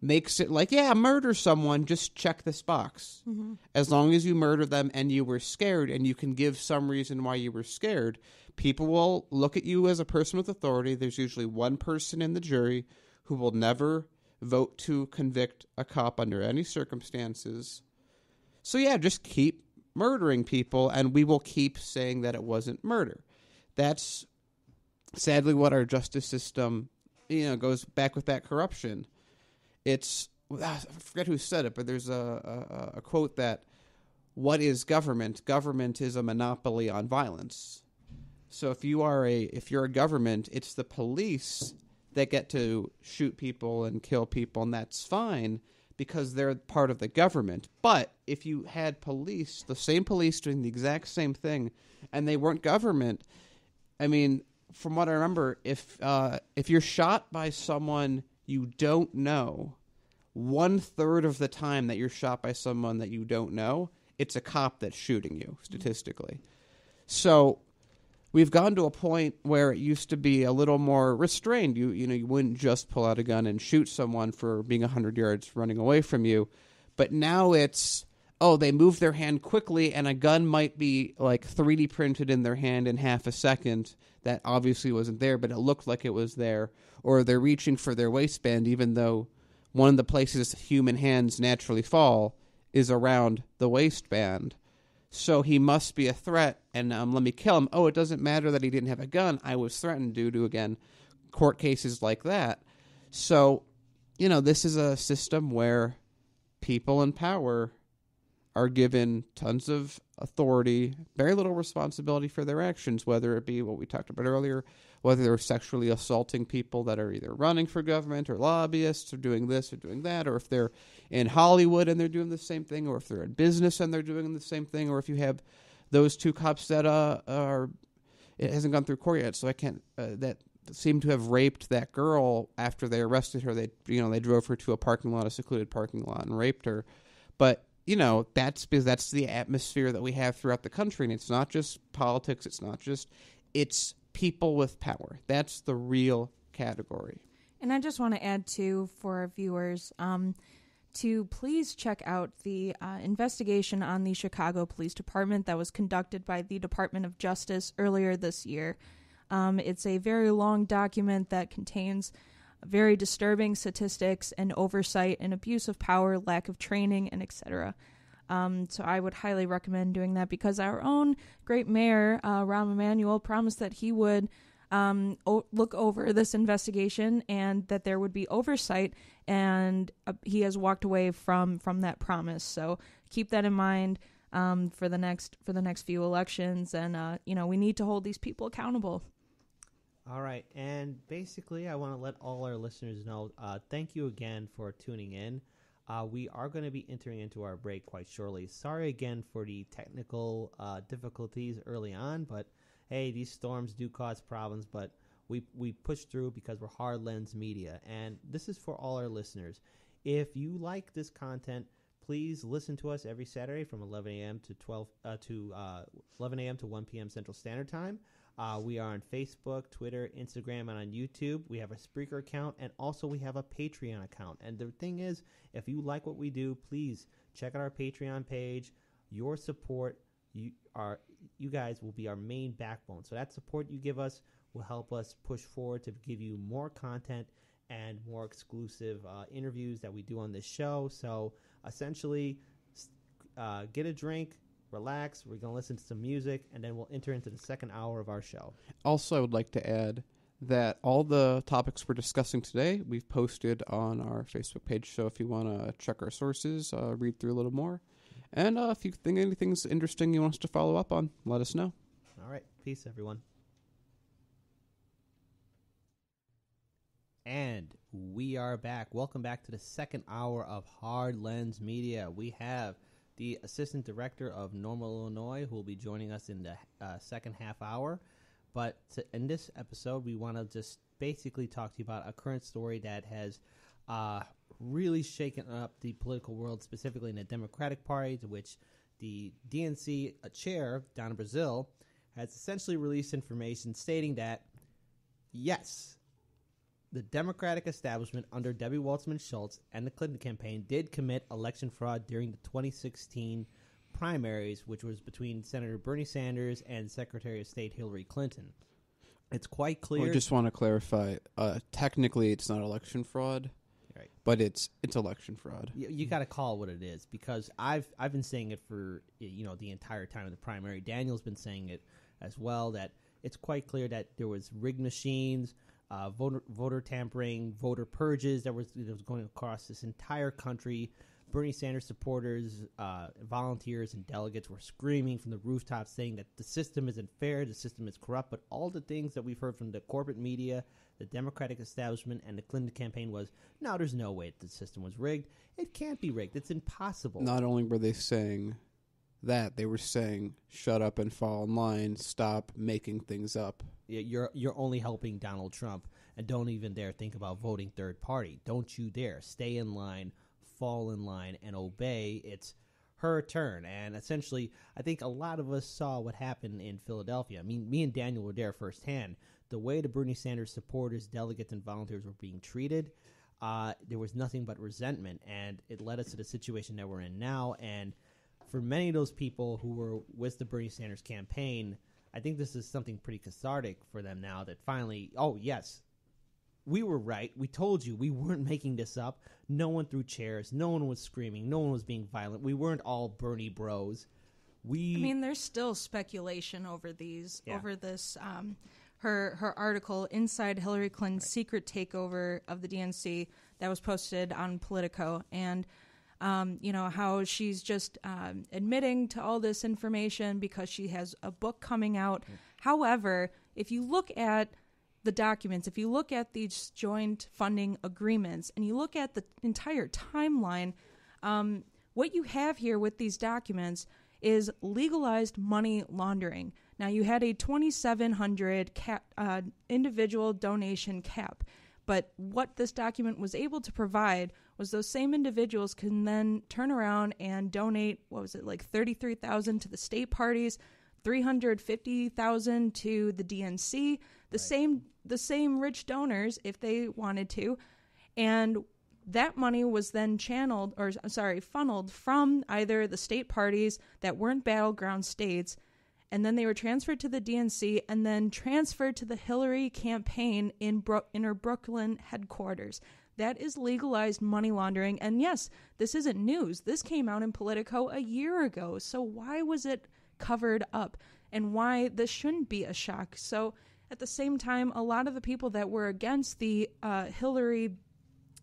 makes it like, yeah, murder someone, just check this box. Mm-hmm. As long as you murder them and you were scared and you can give some reason why you were scared, people will look at you as a person with authority. There's usually one person in the jury who will never vote to convict a cop under any circumstances. So yeah, just keep murdering people, and we will keep saying that it wasn't murder. That's sadly what our justice system, goes back with that corruption. It's, I forget who said it, but there's a quote that, what is government? Government is a monopoly on violence. So if you're a government, it's the police that get to shoot people and kill people, and that's fine because they're part of the government. But if you had police, the same police doing the exact same thing, and they weren't government, I mean, from what I remember, if you're shot by someone you don't know, 1/3 of the time that you're shot by someone that you don't know, it's a cop that's shooting you, statistically. So we've gone to a point where it used to be a little more restrained. You wouldn't just pull out a gun and shoot someone for being 100 yards running away from you. But now it's, they move their hand quickly, and a gun might be like 3D printed in their hand in half a second. That obviously wasn't there, but it looked like it was there. Or they're reaching for their waistband, even though one of the places human hands naturally fall is around the waistband. So he must be a threat, and let me kill him. Oh, it doesn't matter that he didn't have a gun. I was threatened due to, again, court cases like that. So, this is a system where people in power are given tons of authority, very little responsibility for their actions, whether it be what we talked about earlier, whether they're sexually assaulting people that are either running for government or lobbyists or doing this or doing that, or if they're in Hollywood and they're doing the same thing, or if they're in business and they're doing the same thing, or if you have those two cops that it hasn't gone through court yet, so I can't that seem to have raped that girl after they arrested her. They drove her to a secluded parking lot, and raped her. But that's because that's the atmosphere that we have throughout the country, and it's not just politics. It's people with power. That's the real category. And I just want to add, too, for our viewers, to please check out the investigation on the Chicago Police Department that was conducted by the Department of Justice earlier this year. It's a very long document that contains very disturbing statistics and oversight and abuse of power, lack of training, and etc. So I would highly recommend doing that, because our own great mayor, Rahm Emanuel, promised that he would look over this investigation and that there would be oversight, and he has walked away from that promise. So keep that in mind for the next few elections, and we need to hold these people accountable. All right, and basically I want to let all our listeners know, thank you again for tuning in. We are going to be entering into our break quite shortly. Sorry again for the technical difficulties early on, but hey, these storms do cause problems, but we push through because we're Hard Lens Media, and this is for all our listeners. If you like this content, please listen to us every Saturday from 11 a.m. to 11 a.m. to 1 p.m. Central Standard Time. We are on Facebook, Twitter, Instagram, and on YouTube. We have a Spreaker account, and also we have a Patreon account. And the thing is, if you like what we do, please check out our Patreon page. Your support, you guys will be our main backbone. So that support you give us will help us push forward to give you more content and more exclusive interviews that we do on this show. So essentially, get a drink, relax, we're going to listen to some music, and then we'll enter into the second hour of our show. Also, I would like to add that all the topics we're discussing today, we've posted on our Facebook page, so if you want to check our sources, read through a little more, and if you think anything's interesting you want us to follow up on, let us know. All right, peace, everyone. And we are back. Welcome back to the second hour of Hard Lens Media. We have the Assistant Director of NORML Illinois, who will be joining us in the second half hour. But in this episode, we want to just basically talk to you about a current story that has really shaken up the political world, specifically in the Democratic Party, to which the DNC chair, Donna Brazile, has essentially released information stating that, yes, the Democratic establishment under Debbie Wasserman Schultz and the Clinton campaign did commit election fraud during the 2016 primaries, which was between Senator Bernie Sanders and Secretary of State Hillary Clinton. It's quite clear. I just want to clarify, technically it's not election fraud. Right. But it's election fraud. You got to call it what it is, because I've been saying it for the entire time of the primary. Daniel's been saying it as well, that it's quite clear that there was rigged machines, voter tampering, voter purges that was going across this entire country. Bernie Sanders supporters, volunteers, and delegates were screaming from the rooftops saying that the system isn't fair, the system is corrupt. But all the things that we've heard from the corporate media, the Democratic establishment, and the Clinton campaign was, no, there's no way the system was rigged. It can't be rigged. It's impossible. Not only were they saying that, they were saying, shut up and fall in line, stop making things up. You're only helping Donald Trump, and don't even dare think about voting third party. Don't you dare. Stay in line, fall in line, and obey. It's her turn. And essentially, I think a lot of us saw what happened in Philadelphia. I mean, me and Daniel were there firsthand. The way the Bernie Sanders supporters, delegates, and volunteers were being treated, there was nothing but resentment, and it led us to the situation that we're in now. And for many of those people who were with the Bernie Sanders campaign, I think this is something pretty cathartic for them now, that finally, oh, yes, we were right. We told you. We weren't making this up. No one threw chairs. No one was screaming. No one was being violent. We weren't all Bernie bros. I mean, there's still speculation over this. Her article, Inside Hillary Clinton's Secret Takeover of the DNC, that was posted on Politico. And, how she's just admitting to all this information because she has a book coming out. However, if you look at the documents, if you look at these joint funding agreements, and you look at the entire timeline, what you have here with these documents is legalized money laundering. Now, you had a $2,700 individual donation cap, but what this document was able to provide was those same individuals can then turn around and donate, like $33,000 to the state parties, $350,000 to the DNC, the same rich donors if they wanted to, and that money was then funneled from either the state parties that weren't battleground states, and then they were transferred to the DNC and then transferred to the Hillary campaign in her Brooklyn headquarters. That is legalized money laundering. And yes, this isn't news. This came out in Politico a year ago. So why was it covered up? And why this shouldn't be a shock? So at the same time, a lot of the people that were against the Hillary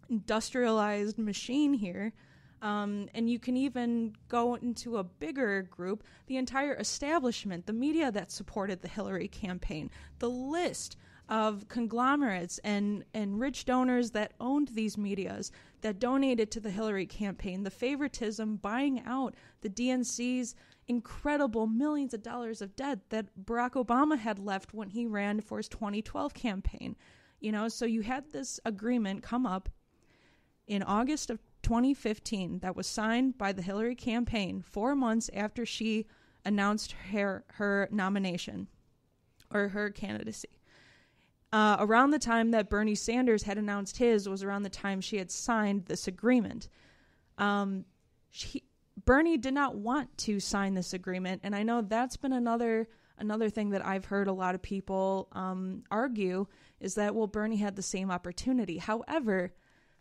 industrialized machine here, and you can even go into a bigger group, the entire establishment, the media that supported the Hillary campaign, the list of conglomerates and rich donors that owned these medias that donated to the Hillary campaign, the favoritism, buying out the DNC's incredible millions of dollars of debt that Barack Obama had left when he ran for his 2012 campaign. So you had this agreement come up in August of 2015 that was signed by the Hillary campaign 4 months after she announced her nomination or her candidacy. Around the time that Bernie Sanders had announced his was around the time she had signed this agreement. Bernie did not want to sign this agreement, and I know that's been another thing that I've heard a lot of people argue, is that, well, Bernie had the same opportunity. However,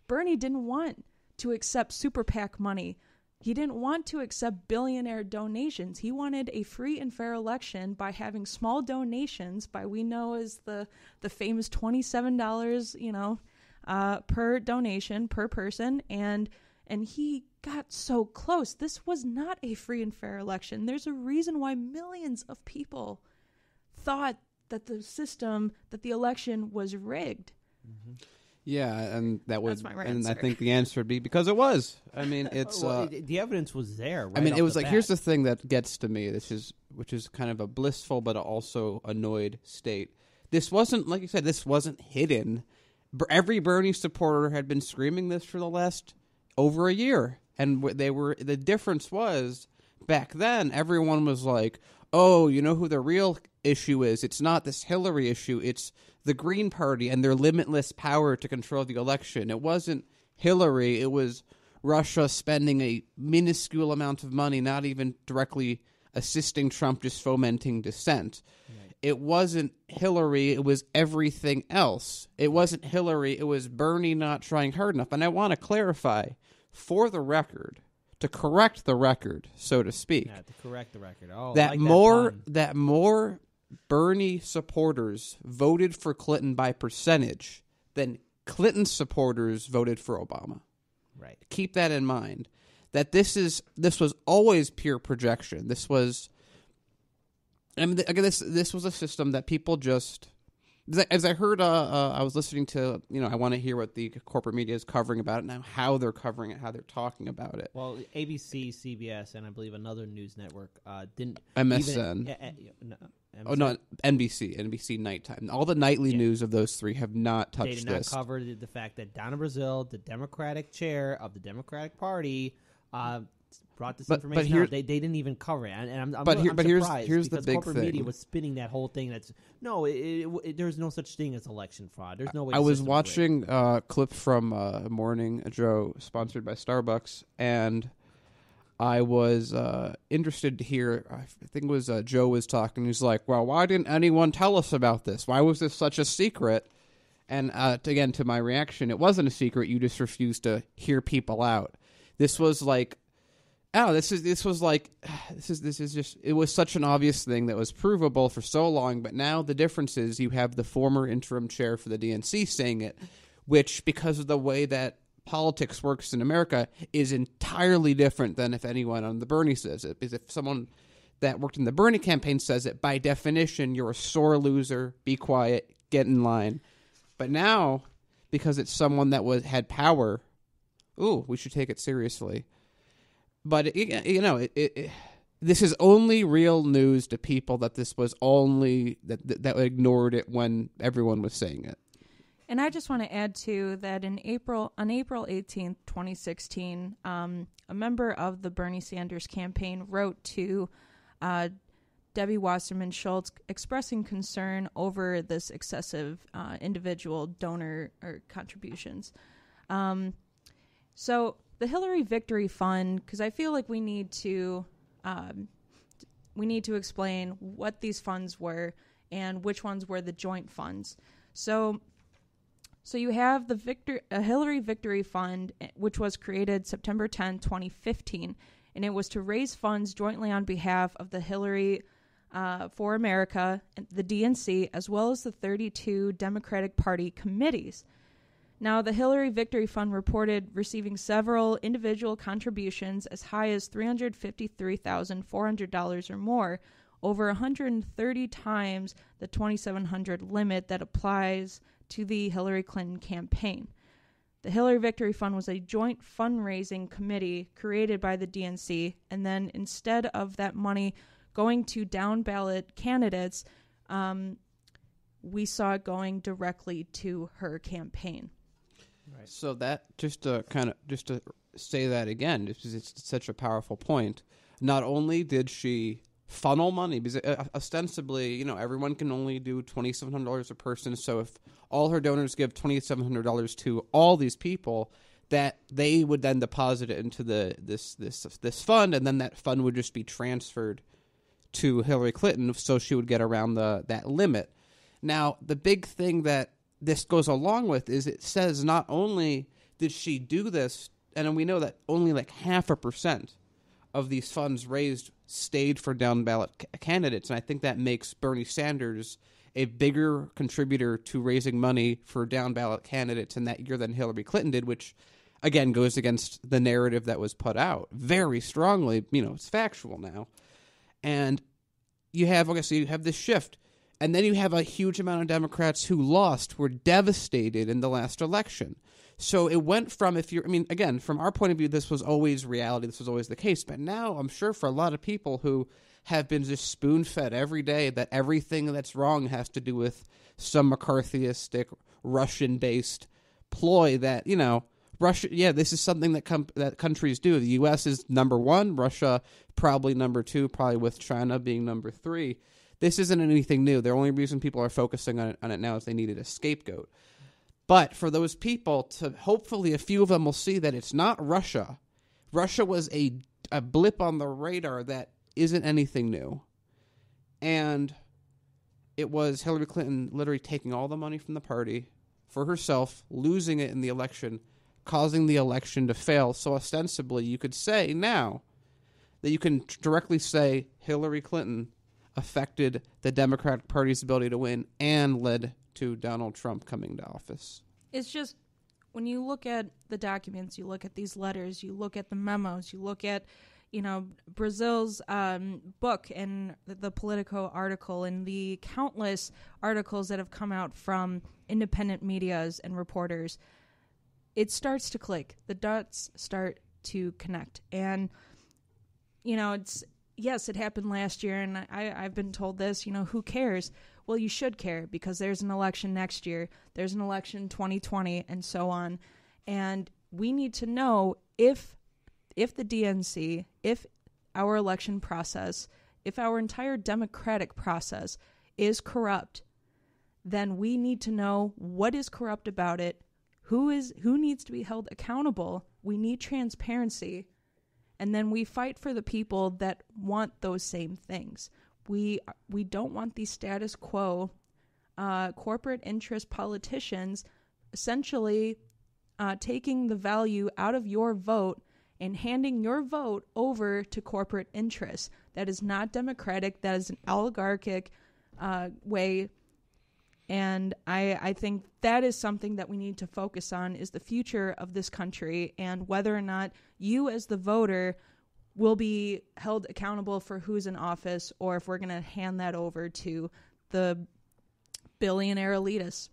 Bernie didn't want to accept super PAC money. He didn't want to accept billionaire donations. He wanted a free and fair election by having small donations, by we know as the famous $27, per donation per person, and he got so close. This was not a free and fair election. There's a reason why millions of people thought that the election was rigged. Mm-hmm. Yeah, and that's my right and answer. I think the answer would be because it was. I mean, it's the evidence was there. Right, I mean, it was the like, bat. here's the thing that gets to me. Which is kind of a blissful but also annoyed state. This wasn't, like you said, this wasn't hidden. Every Bernie supporter had been screaming this for the last over a year, and the difference was back then everyone was like, oh, you know who the real issue is? It's not this Hillary issue. It's the Green Party and their limitless power to control the election. It wasn't Hillary. It was Russia spending a minuscule amount of money, not even directly assisting Trump, just fomenting dissent. Right. it wasn't Hillary, it was everything else. It wasn't Hillary, it was Bernie not trying hard enough. And I want to clarify, for the record, to correct the record, so to speak. Yeah, to correct the record. Oh, that I like more pun. that more Bernie supporters voted for Clinton by percentage than Clinton supporters voted for Obama. Right. Keep that in mind. That this was always pure projection. This was, I mean, again, this was a system that people just, as I heard, I was listening to, I want to hear what the corporate media is covering about it now, how they're covering it, how they're talking about it. Well, ABC, CBS, and I believe another news network didn't. MSN. Oh, no, NBC nighttime. All the nightly news of those three have not touched this. They did not cover the fact that Donna Brazile, the Democratic chair of the Democratic Party, brought this information out. They didn't even cover it, and I'm surprised here's because the big corporate thing. media was spinning that whole thing. That's there's no such thing as election fraud. There's no way. I was watching a clip from Morning Joe, sponsored by Starbucks, and I was interested to hear. I think it was Joe was talking. He's like, "Well, why didn't anyone tell us about this? Why was this such a secret?" And again, to my reaction, it wasn't a secret. You just refused to hear people out. This was like, this is just, it was such an obvious thing that was provable for so long, but now the difference is you have the former interim chair for the DNC saying it, which, because of the way that politics works in America, is entirely different than if anyone on the Bernie says it. Because if someone that worked in the Bernie campaign says it, by definition, you're a sore loser, be quiet, get in line. But now, because it's someone that had power, we should take it seriously. But, this is only real news to people that this was only, that ignored it when everyone was saying it. And I just want to add, too, that on April 18th, 2016, a member of the Bernie Sanders campaign wrote to Debbie Wasserman Schultz expressing concern over this excessive individual donor or contributions. So the Hillary Victory Fund, because I feel like we need to explain what these funds were and which ones were the joint funds. So you have the Hillary Victory Fund, which was created September 10, 2015, and it was to raise funds jointly on behalf of the Hillary for America, the DNC, as well as the 32 Democratic Party committees. Now, the Hillary Victory Fund reported receiving several individual contributions as high as $353,400 or more, over 130 times the $2,700 limit that applies to the Hillary Clinton campaign. The Hillary Victory Fund was a joint fundraising committee created by the DNC, and then instead of that money going to down-ballot candidates, we saw it going directly to her campaign. Right. So that, just to say that again, because it's such a powerful point, not only did she funnel money, because ostensibly, everyone can only do $2,700 a person, so if all her donors give $2,700 to all these people, that they would then deposit it into this fund, and then that fund would just be transferred to Hillary Clinton, so she would get around that limit. Now, the big thing that this goes along with is it says not only did she do this, and we know that only like 0.5% of these funds raised stayed for down-ballot candidates, and I think that makes Bernie Sanders a bigger contributor to raising money for down-ballot candidates in that year than Hillary Clinton did, which, again, goes against the narrative that was put out very strongly. It's factual now. And you have this shift. And then you have a huge amount of Democrats who were devastated in the last election. So it went from, again, from our point of view, this was always reality. This was always the case. But now I'm sure for a lot of people who have been just spoon-fed every day that everything that's wrong has to do with some McCarthyistic, Russian-based ploy that, Russia, this is something that countries do. The U.S. is number one, Russia probably number two, probably with China being number three. This isn't anything new. The only reason people are focusing on it now is they needed a scapegoat. But for those people, hopefully a few of them will see that it's not Russia. Russia was a blip on the radar that isn't anything new. And it was Hillary Clinton literally taking all the money from the party for herself, losing it in the election, causing the election to fail. So ostensibly, you could say now that you can directly say Hillary Clinton affected the Democratic Party's ability to win and led to Donald Trump coming to office. It's just, when you look at the documents, you look at these letters, you look at the memos, you look at, Brazile's book and the Politico article and the countless articles that have come out from independent medias and reporters, it starts to click. The dots start to connect. And, yes, it happened last year, and I've been told this, who cares? Well, you should care, because there's an election next year, there's an election 2020, and so on. And we need to know if the DNC, if our election process, if our entire democratic process is corrupt, then we need to know what is corrupt about it, who needs to be held accountable. We need transparency. And then we fight for the people that want those same things. We don't want these status quo corporate interest politicians essentially taking the value out of your vote and handing your vote over to corporate interests. That is not democratic. That is an oligarchic way. And I think that is something that we need to focus on, is the future of this country, and whether or not you as the voter will be held accountable for who's in office, or if we're going to hand that over to the billionaire elitists.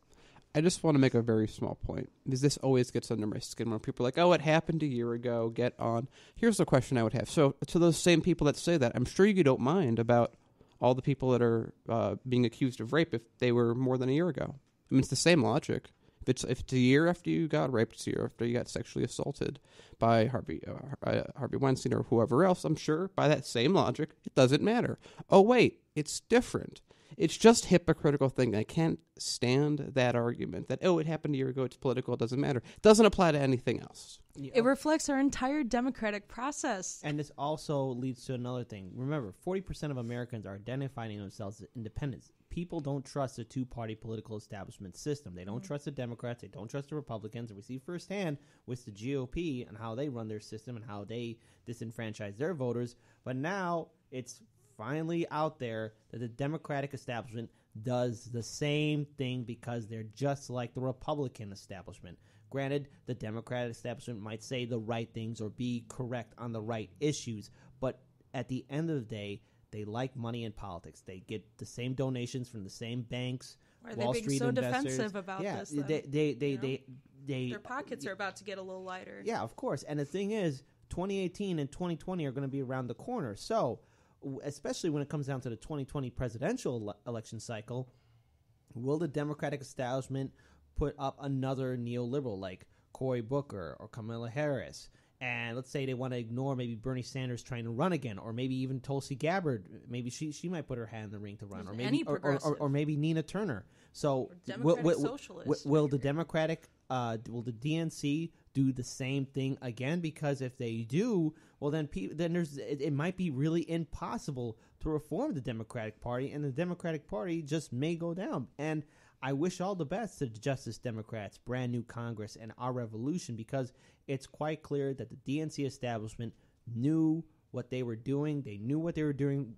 I just want to make a very small point, because this always gets under my skin when people are like, oh, it happened a year ago, get on. Here's the question I would have. So to those same people that say that, I'm sure you don't mind about all the people that are being accused of rape if they were more than a year ago. I mean, it's the same logic. If it's a year after you got raped, it's a year after you got sexually assaulted by Harvey Weinstein or whoever else, I'm sure by that same logic, it doesn't matter. Oh, wait, it's different. It's just hypocritical thing. I can't stand that argument that, oh, it happened a year ago, it's political, it doesn't matter. It doesn't apply to anything else. It reflects our entire democratic process. And this also leads to another thing. Remember, 40% of Americans are identifying themselves as independents. People don't trust the two-party political establishment system. They don't trust the Democrats. They don't trust the Republicans. And we see firsthand with the GOP and how they run their system and how they disenfranchise their voters. But now it's finally out there that the Democratic establishment does the same thing, because they're just like the Republican establishment. Granted, the Democratic establishment might say the right things or be correct on the right issues, but at the end of the day, they like money in politics. They get the same donations from the same banks, Wall Street so investors. Defensive about this? Their pockets are about to get a little lighter. Yeah, of course. And the thing is, 2018 and 2020 are going to be around the corner. So, especially when it comes down to the 2020 presidential election cycle, will the Democratic establishment put up another neoliberal like Cory Booker or Kamala Harris? And let's say they want to ignore maybe Bernie Sanders trying to run again, or maybe even Tulsi Gabbard. Maybe she might put her hat in the ring to run, or maybe or maybe Nina Turner. So will the Democratic will the DNC do the same thing again? Because if they do, well then it might be really impossible to reform the Democratic Party, and the Democratic Party just may go down. And I wish all the best to the Justice Democrats, brand new Congress, and our revolution, because it's quite clear that the DNC establishment knew what they were doing. They knew what they were doing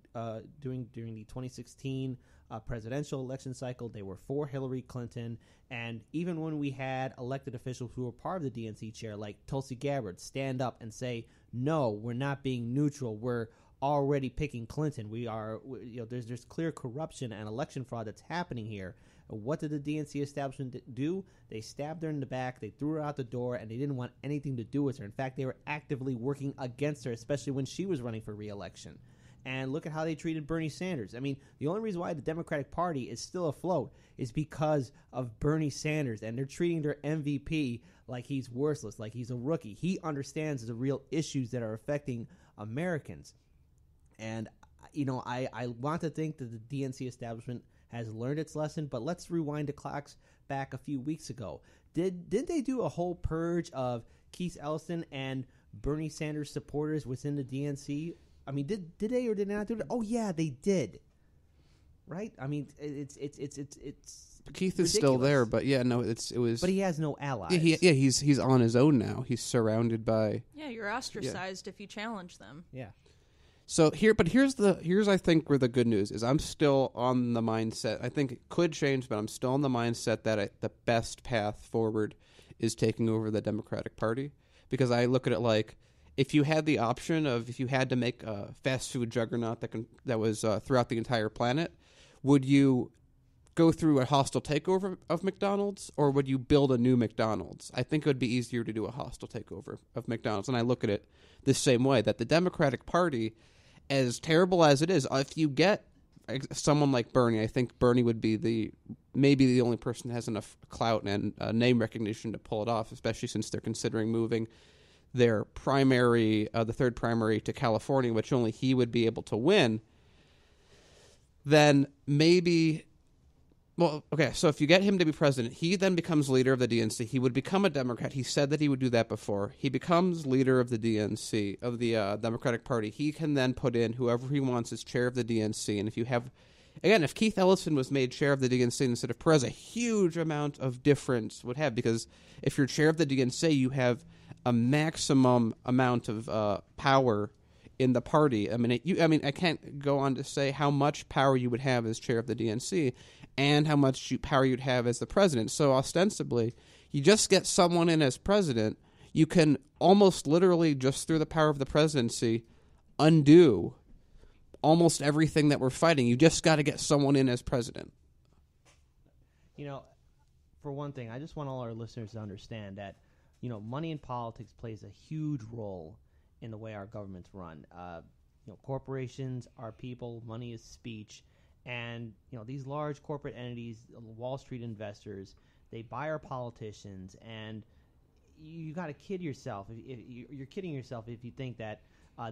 during the 2016 presidential election cycle. They were for Hillary Clinton. And even when we had elected officials who were part of the DNC chair, like Tulsi Gabbard, stand up and say, no, we're not being neutral. We're already picking Clinton. There's clear corruption and election fraud that's happening here. What did the DNC establishment do? They stabbed her in the back, they threw her out the door, and they didn't want anything to do with her. In fact, they were actively working against her, especially when she was running for re-election. And look at how they treated Bernie Sanders. I mean, the only reason why the Democratic Party is still afloat is because of Bernie Sanders, and they're treating their MVP like he's worthless, like he's a rookie. He understands the real issues that are affecting Americans. And, I want to think that the DNC establishment has learned its lesson, but let's rewind the clocks back a few weeks ago. Didn't they do a whole purge of Keith Ellison and Bernie Sanders supporters within the DNC? I mean, did they or did they not do it? Oh, yeah, they did. right? I mean, it's Keith is still ridiculous. there, but yeah, no, it was. But he has no allies. He's on his own now. He's surrounded by. Yeah, you're ostracized if you challenge them. Yeah. So here's I think where the good news is. I'm still on the mindset. I think it could change, but I'm still on the mindset that the best path forward is taking over the Democratic Party, because I look at it like, if you had the option of, if you had to make a fast food juggernaut that was throughout the entire planet, would you go through a hostile takeover of McDonald's, or would you build a new McDonald's? I think it would be easier to do a hostile takeover of McDonald's, and I look at it the same way, that the Democratic Party, as terrible as it is, if you get someone like Bernie, I think Bernie would be maybe the only person that has enough clout and name recognition to pull it off, especially since they're considering moving their primary, the third primary, to California, which only he would be able to win. Then maybe... Well, okay, so if you get him to be president, he then becomes leader of the DNC. He would become a Democrat. He said that he would do that before. He becomes leader of the DNC, of the Democratic Party. He can then put in whoever he wants as chair of the DNC. And if you have, again, if Keith Ellison was made chair of the DNC instead of Perez, a huge amount of difference would have, because if you're chair of the DNC, you have a maximum amount of power in the party. I mean, I can't go on to say how much power you would have as chair of the DNC and how much power you'd have as the president. So ostensibly, you just get someone in as president, you can almost literally, just through the power of the presidency, undo almost everything that we're fighting. You just got to get someone in as president. You know, for one thing, I just want all our listeners to understand that, you know, money in politics plays a huge role in the way our government's run. You know, corporations are people, money is speech. And, you know, these large corporate entities, Wall Street investors, they buy our politicians, and you got to kid yourself. You're kidding yourself if you think that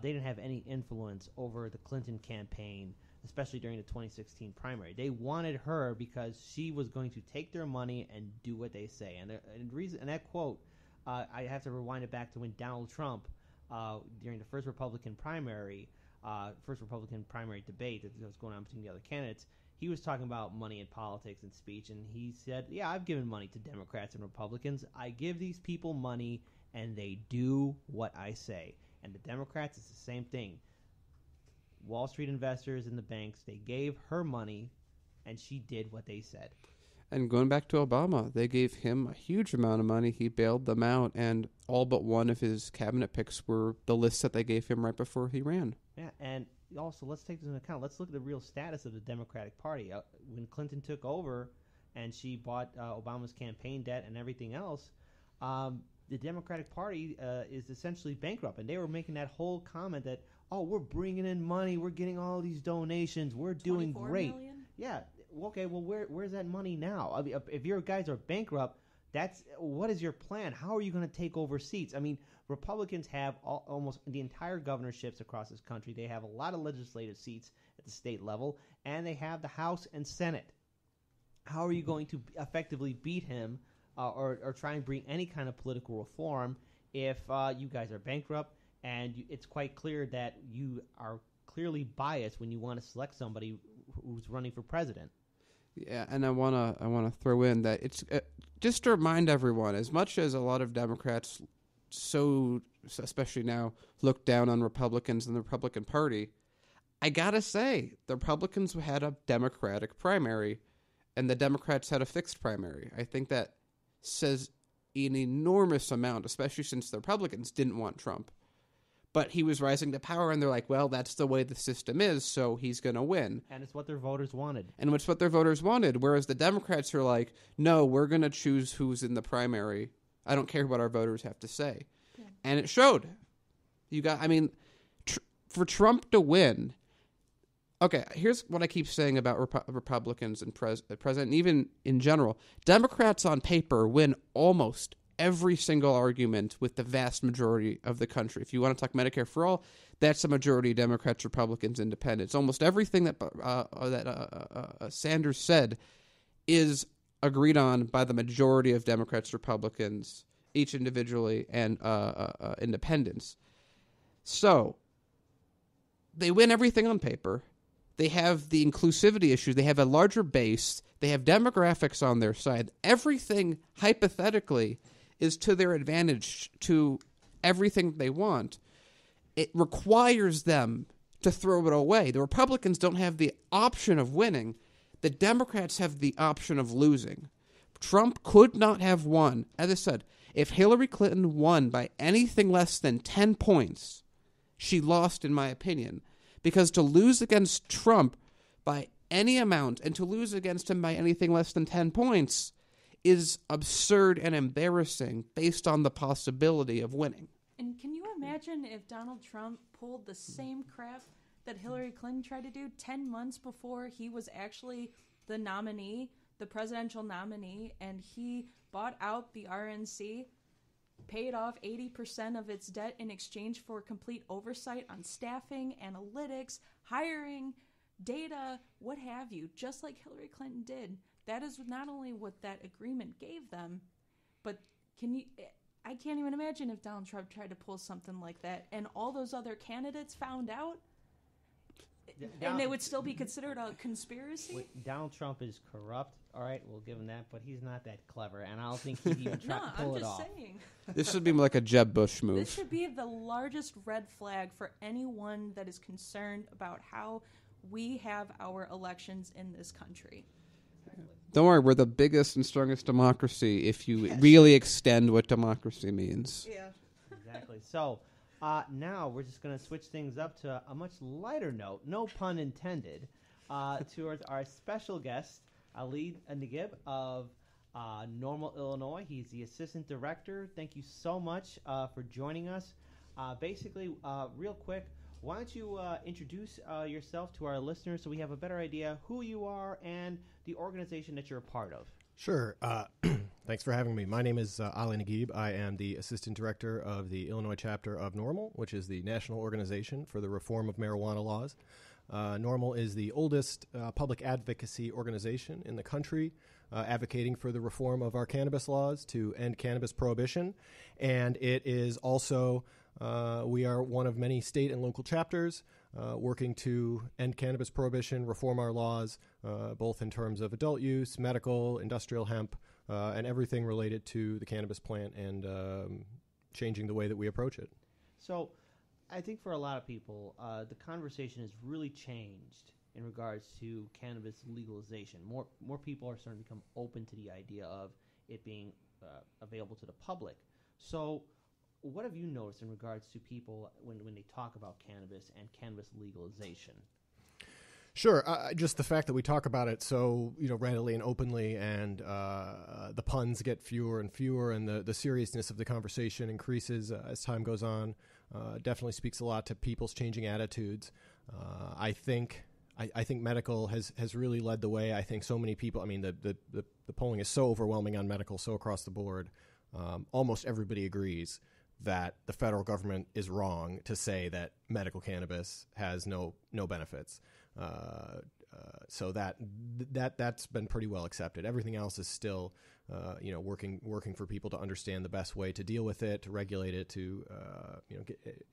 they didn't have any influence over the Clinton campaign, especially during the 2016 primary. They wanted her because she was going to take their money and do what they say. And that quote, I have to rewind it back to when Donald Trump, during the first Republican primary debate that was going on between the other candidates, he was talking about money in politics and speech, and he said, yeah, I've given money to Democrats and Republicans. I give these people money, and they do what I say. And the Democrats, it's the same thing. Wall Street investors and the banks, they gave her money, and she did what they said. And going back to Obama, they gave him a huge amount of money. He bailed them out, and all but one of his cabinet picks were the lists that they gave him right before he ran. Yeah, and also let's take this into account. Let's look at the real status of the Democratic Party. When Clinton took over and she bought Obama's campaign debt and everything else, the Democratic Party is essentially bankrupt. And they were making that whole comment that, oh, we're bringing in money, we're getting all these donations, we're doing great. $24 million? Yeah. Okay, well, where's that money now? I mean, if your guys are bankrupt, what is your plan? How are you going to take over seats? I mean, Republicans have almost the entire governorships across this country. They have a lot of legislative seats at the state level, and they have the House and Senate. How are you going to effectively beat him or try and bring any kind of political reform if you guys are bankrupt? And it's quite clear that you are clearly biased when you want to select somebody who's running for president. Yeah, and I wanna throw in that it's just to remind everyone, as much as a lot of Democrats, so especially now, look down on Republicans and the Republican Party, I gotta say the Republicans had a Democratic primary, and the Democrats had a fixed primary. I think that says an enormous amount, especially since the Republicans didn't want Trump. But he was rising to power, and they're like, well, that's the way the system is, so he's going to win. And it's what their voters wanted. Whereas the Democrats are like, no, we're going to choose who's in the primary. I don't care what our voters have to say. Yeah. And it showed. For Trump to win, okay, here's what I keep saying about Republicans and president, even in general. Democrats on paper win almost every single argument with the vast majority of the country. If you want to talk Medicare for all, that's a majority of Democrats, Republicans, Independents. Almost everything that Sanders said is agreed on by the majority of Democrats, Republicans, each individually, and Independents. So they win everything on paper. They have the inclusivity issues. They have a larger base. They have demographics on their side. Everything, hypothetically, is to their advantage to everything they want. It requires them to throw it away. The Republicans don't have the option of winning. The Democrats have the option of losing. Trump could not have won. As I said, if Hillary Clinton won by anything less than 10 points, she lost, in my opinion. Because to lose against Trump by any amount and to lose against him by anything less than 10 points is absurd and embarrassing based on the possibility of winning. And can you imagine if Donald Trump pulled the same crap that Hillary Clinton tried to do 10 months before he was actually the nominee, the presidential nominee, and he bought out the RNC, paid off 80% of its debt in exchange for complete oversight on staffing, analytics, hiring, data, what have you, just like Hillary Clinton did. That is not only what that agreement gave them, but I can't even imagine if Donald Trump tried to pull something like that and all those other candidates found out, and it would still be considered a conspiracy. Donald Trump is corrupt. All right, we'll give him that, but he's not that clever, and I don't think he'd even try to pull it off. I'm just saying. This should be like a Jeb Bush move. This should be the largest red flag for anyone that is concerned about how we have our elections in this country. Don't worry, we're the biggest and strongest democracy if you really extend what democracy means. Yeah. Exactly. So now we're just going to switch things up to a much lighter note, no pun intended, towards our special guest, Ali Nagib of NORML Illinois. He's the assistant director. Thank you so much for joining us. Basically, real quick, why don't you introduce yourself to our listeners so we have a better idea who you are and the organization that you're a part of. Sure. Thanks for having me. My name is Ali Nagib. I am the assistant director of the Illinois chapter of NORML, which is the National Organization for the Reform of Marijuana Laws. NORML is the oldest public advocacy organization in the country, advocating for the reform of our cannabis laws to end cannabis prohibition. And it is also, we are one of many state and local chapters working to end cannabis prohibition, reform our laws, both in terms of adult use, medical, industrial hemp, and everything related to the cannabis plant and changing the way that we approach it. So I think for a lot of people, the conversation has really changed in regards to cannabis legalization. More people are starting to become open to the idea of it being available to the public. So what have you noticed in regards to people when they talk about cannabis and cannabis legalization? Sure. Just the fact that we talk about it so readily and openly, and the puns get fewer and fewer, and the seriousness of the conversation increases as time goes on, definitely speaks a lot to people's changing attitudes. I think medical has really led the way. I think so many people. I mean, the polling is so overwhelming on medical, so across the board. Almost everybody agrees that the federal government is wrong to say that medical cannabis has no benefits. So that's been pretty well accepted. Everything else is still, working for people to understand the best way to deal with it, to regulate it, to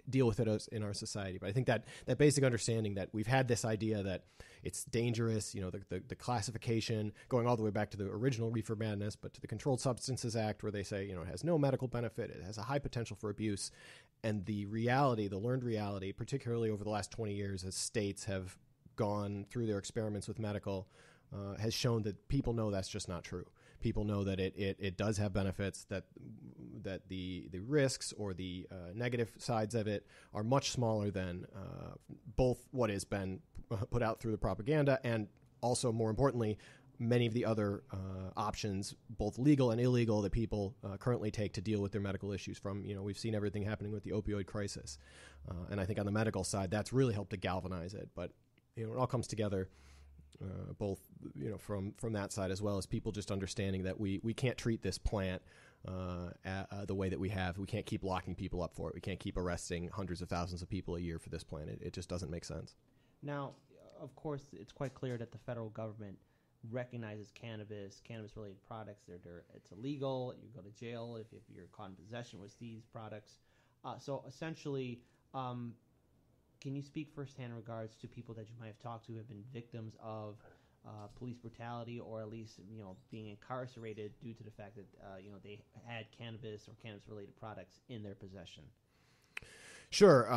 deal with it in our society. But I think that basic understanding that we've had this idea that it's dangerous, the classification going all the way back to the original Reefer Madness, but to the Controlled Substances Act, where they say it has no medical benefit, it has a high potential for abuse, and the learned reality, particularly over the last 20 years, as states have gone through their experiments with medical, has shown that people know that's just not true. People know that it does have benefits, that the risks or the negative sides of it are much smaller than both what has been put out through the propaganda and also, more importantly, many of the other options, both legal and illegal, that people currently take to deal with their medical issues. We've seen everything happening with the opioid crisis. And I think on the medical side, that's really helped to galvanize it. But it all comes together, both from that side, as well as people just understanding that we can't treat this plant the way that we have. We can't keep locking people up for it. We can't keep arresting hundreds of thousands of people a year for this plant. It just doesn't make sense. Now, of course, it's quite clear that the federal government recognizes cannabis-related products. It's illegal. You go to jail if you're caught in possession with these products. So essentially, Can you speak firsthand in regards to people that you might have talked to who have been victims of police brutality, or at least being incarcerated due to the fact that they had cannabis or cannabis-related products in their possession? Sure.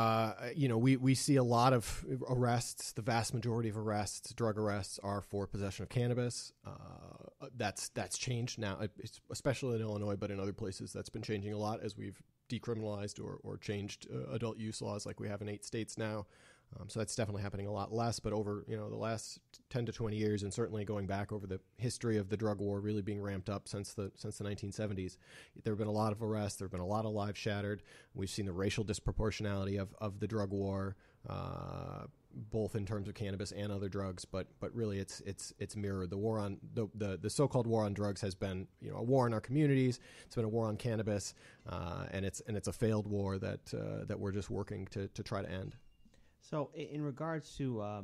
We see a lot of arrests. The vast majority of arrests, drug arrests, are for possession of cannabis. That's changed now, especially in Illinois, but in other places that's been changing a lot as we've decriminalized or changed adult use laws like we have in 8 states now. So that's definitely happening a lot less. But over the last 10 to 20 years, and certainly going back over the history of the drug war really being ramped up since the 1970s, there have been a lot of arrests. There have been a lot of lives shattered. We've seen the racial disproportionality of the drug war, both in terms of cannabis and other drugs. But really, it's mirrored. The war on the so-called war on drugs has been a war in our communities. It's been a war on cannabis, and it's a failed war that we're just working to try to end. So, in regards to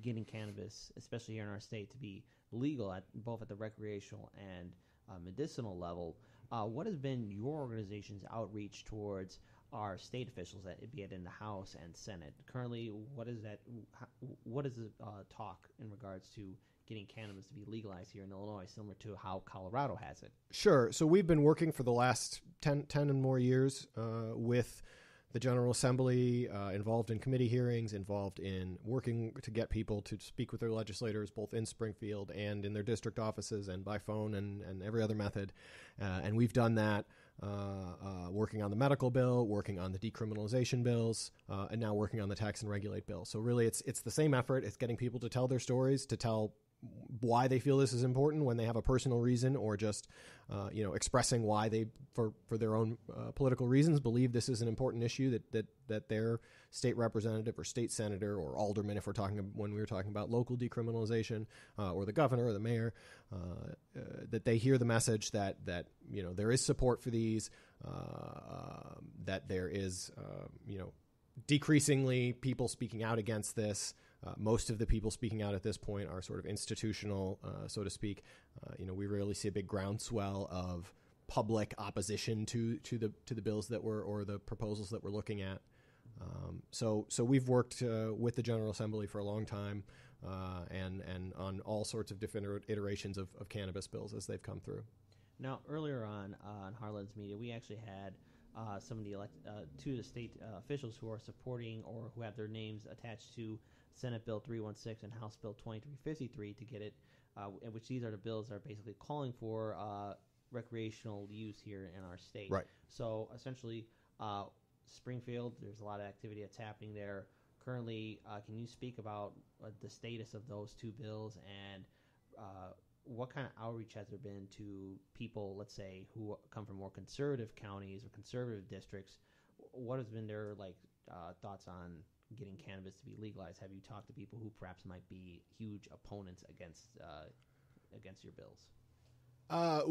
getting cannabis, especially here in our state, to be legal both at the recreational and medicinal level, what has been your organization's outreach towards our state officials, be it in the House and Senate? Currently, what is that? What is the talk in regards to getting cannabis to be legalized here in Illinois, similar to how Colorado has it? Sure. So we've been working for the last 10 and more years with the General Assembly, involved in committee hearings, involved in working to get people to speak with their legislators, both in Springfield and in their district offices and by phone and every other method. And we've done that, working on the medical bill, working on the decriminalization bills, and now working on the tax and regulate bill. So really it's the same effort. It's getting people to tell their stories, to tell why they feel this is important when they have a personal reason, or just expressing why they, for their own political reasons, believe this is an important issue that their state representative or state senator or alderman, when we were talking about local decriminalization, or the governor or the mayor, that they hear the message that there is support for these, that there is decreasingly people speaking out against this. Most of the people speaking out at this point are sort of institutional, so to speak. We rarely see a big groundswell of public opposition to the bills or the proposals that we're looking at. So we've worked with the General Assembly for a long time, and on all sorts of different iterations of cannabis bills as they've come through. Now, earlier on Harlan's Media, we actually had some of the two of the state officials who are supporting or who have their names attached to Senate Bill 316 and House Bill 2353 to get it, in which these are the bills that are basically calling for recreational use here in our state. Right. So essentially, Springfield, there's a lot of activity that's happening there. Currently, can you speak about the status of those two bills and what kind of outreach has there been to people, let's say, who come from more conservative counties or conservative districts? What has been their thoughts on getting cannabis to be legalized? Have you talked to people who perhaps might be huge opponents against your bills? I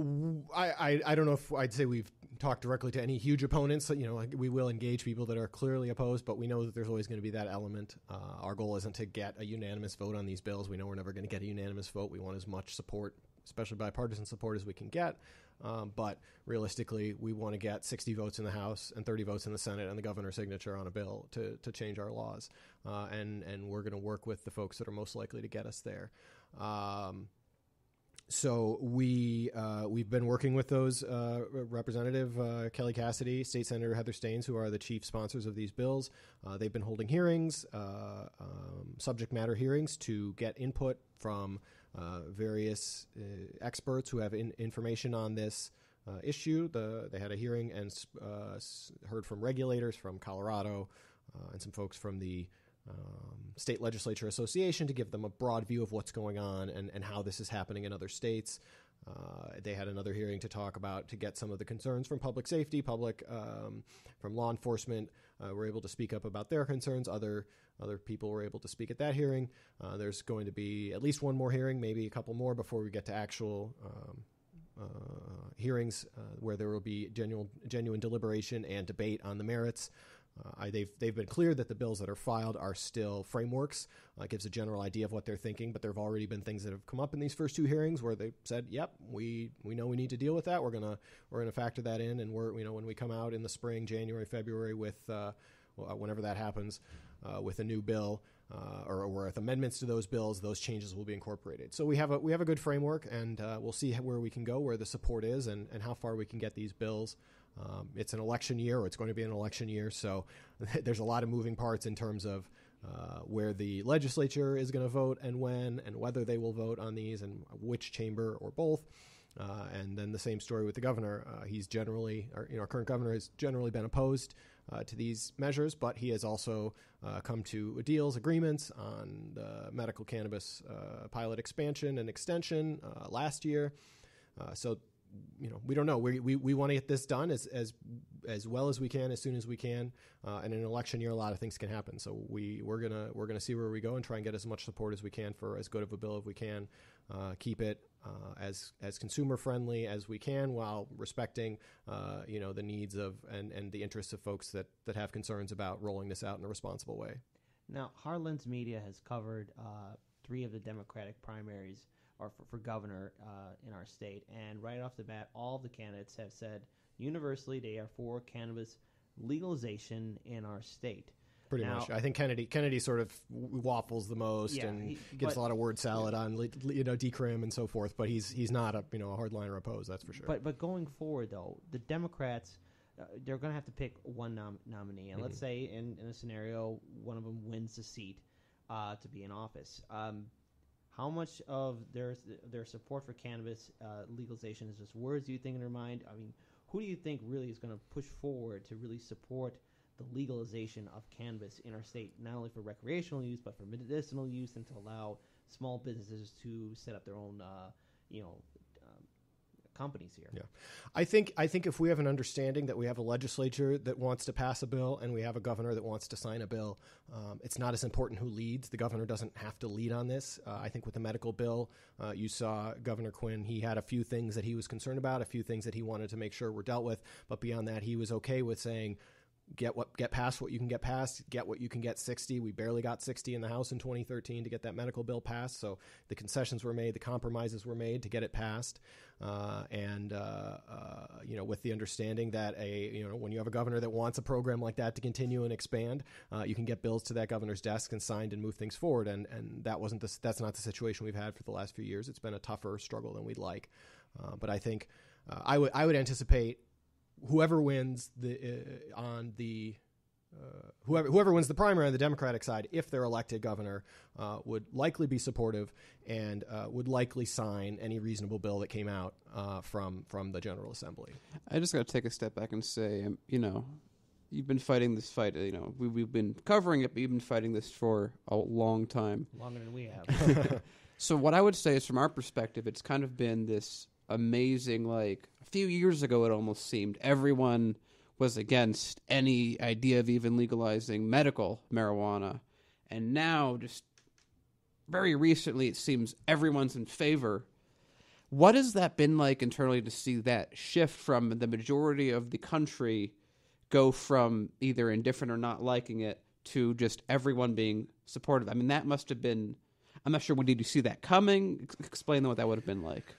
don't know if I'd say we've talked directly to any huge opponents. We will engage people that are clearly opposed, but we know that there's always going to be that element. Our goal isn't to get a unanimous vote on these bills. We know we're never going to get a unanimous vote. We want as much support, especially bipartisan support, as we can get. But realistically, we want to get 60 votes in the House and 30 votes in the Senate and the governor's signature on a bill to change our laws. And we're going to work with the folks that are most likely to get us there. So we've been working with those Representative Kelly Cassidy, State Senator Heather Staines, who are the chief sponsors of these bills. They've been holding hearings, subject matter hearings, to get input from various experts who have information on this issue. They had a hearing and heard from regulators from Colorado and some folks from the State Legislature Association to give them a broad view of what's going on and how this is happening in other states. They had another hearing to get some of the concerns from public safety, from law enforcement. Were able to speak up about their concerns. Other people were able to speak at that hearing. There's going to be at least one more hearing, maybe a couple more, before we get to actual hearings where there will be genuine deliberation and debate on the merits. They've been clear that the bills that are filed are still frameworks. It gives a general idea of what they're thinking, but there have already been things that have come up in these first two hearings where they said, "Yep, we know we need to deal with that. We're gonna factor that in." And when we come out in the spring, January, February, with whenever that happens with a new bill or with amendments to those bills, those changes will be incorporated. So we have a good framework, and we'll see where we can go, where the support is, and how far we can get these bills. It's an election year, or it's going to be an election year, so there's a lot of moving parts in terms of where the legislature is going to vote and when and whether they will vote on these and which chamber or both. And then the same story with the governor. Our current governor has generally been opposed to these measures, but he has also come to agreements on the medical cannabis pilot expansion and extension last year. So we don't know. We want to get this done as well as we can, as soon as we can. And in an election year, a lot of things can happen. So we're gonna see where we go and try and get as much support as we can for as good of a bill as we can. Keep it as consumer friendly as we can, while respecting the needs of and the interests of folks that have concerns about rolling this out in a responsible way. Now, Harlan's media has covered 3 of the Democratic primaries or for governor in our state, and right off the bat, all the candidates have said universally they are for cannabis legalization in our state. Pretty much. I think Kennedy sort of waffles the most, and gives a lot of word salad on decrim and so forth. But he's not a hardliner opposed, that's for sure. But going forward though, the Democrats they're going to have to pick one nominee, and let's say in a scenario one of them wins the seat to be in office. How much of their support for cannabis legalization is just words, do you think, in their mind? I mean, who do you think really is going to push forward to really support the legalization of cannabis in our state, not only for recreational use, but for medicinal use, and to allow small businesses to set up their own, companies here? Yeah, I think if we have an understanding that we have a legislature that wants to pass a bill and we have a governor that wants to sign a bill, it's not as important who leads. The governor doesn't have to lead on this. I think with the medical bill, you saw Governor Quinn. He had a few things that he was concerned about, a few things that he wanted to make sure were dealt with, but beyond that, he was okay with saying, get past what you can get past, get what you can get 60. We barely got 60 in the House in 2013 to get that medical bill passed. So the concessions were made, the compromises were made to get it passed. With the understanding that when you have a governor that wants a program like that to continue and expand, you can get bills to that governor's desk and signed and move things forward. And that's not the situation we've had for the last few years. It's been a tougher struggle than we'd like. But I think I would anticipate whoever wins whoever wins the primary on the Democratic side, if they're elected governor, would likely be supportive and would likely sign any reasonable bill that came out from the General Assembly. I just got to take a step back and say, you've been fighting this fight. We've been covering it, but you've been fighting this for a long time, longer than we have. So what I would say is, from our perspective, it's kind of been this amazing, like a few years ago, it almost seemed everyone was against any idea of even legalizing medical marijuana. And now, just very recently, it seems everyone's in favor. What has that been like internally to see that shift from the majority of the country go from either indifferent or not liking it to just everyone being supportive? I mean, that must have been, I'm not sure, did you see that coming? Explain what that would have been like.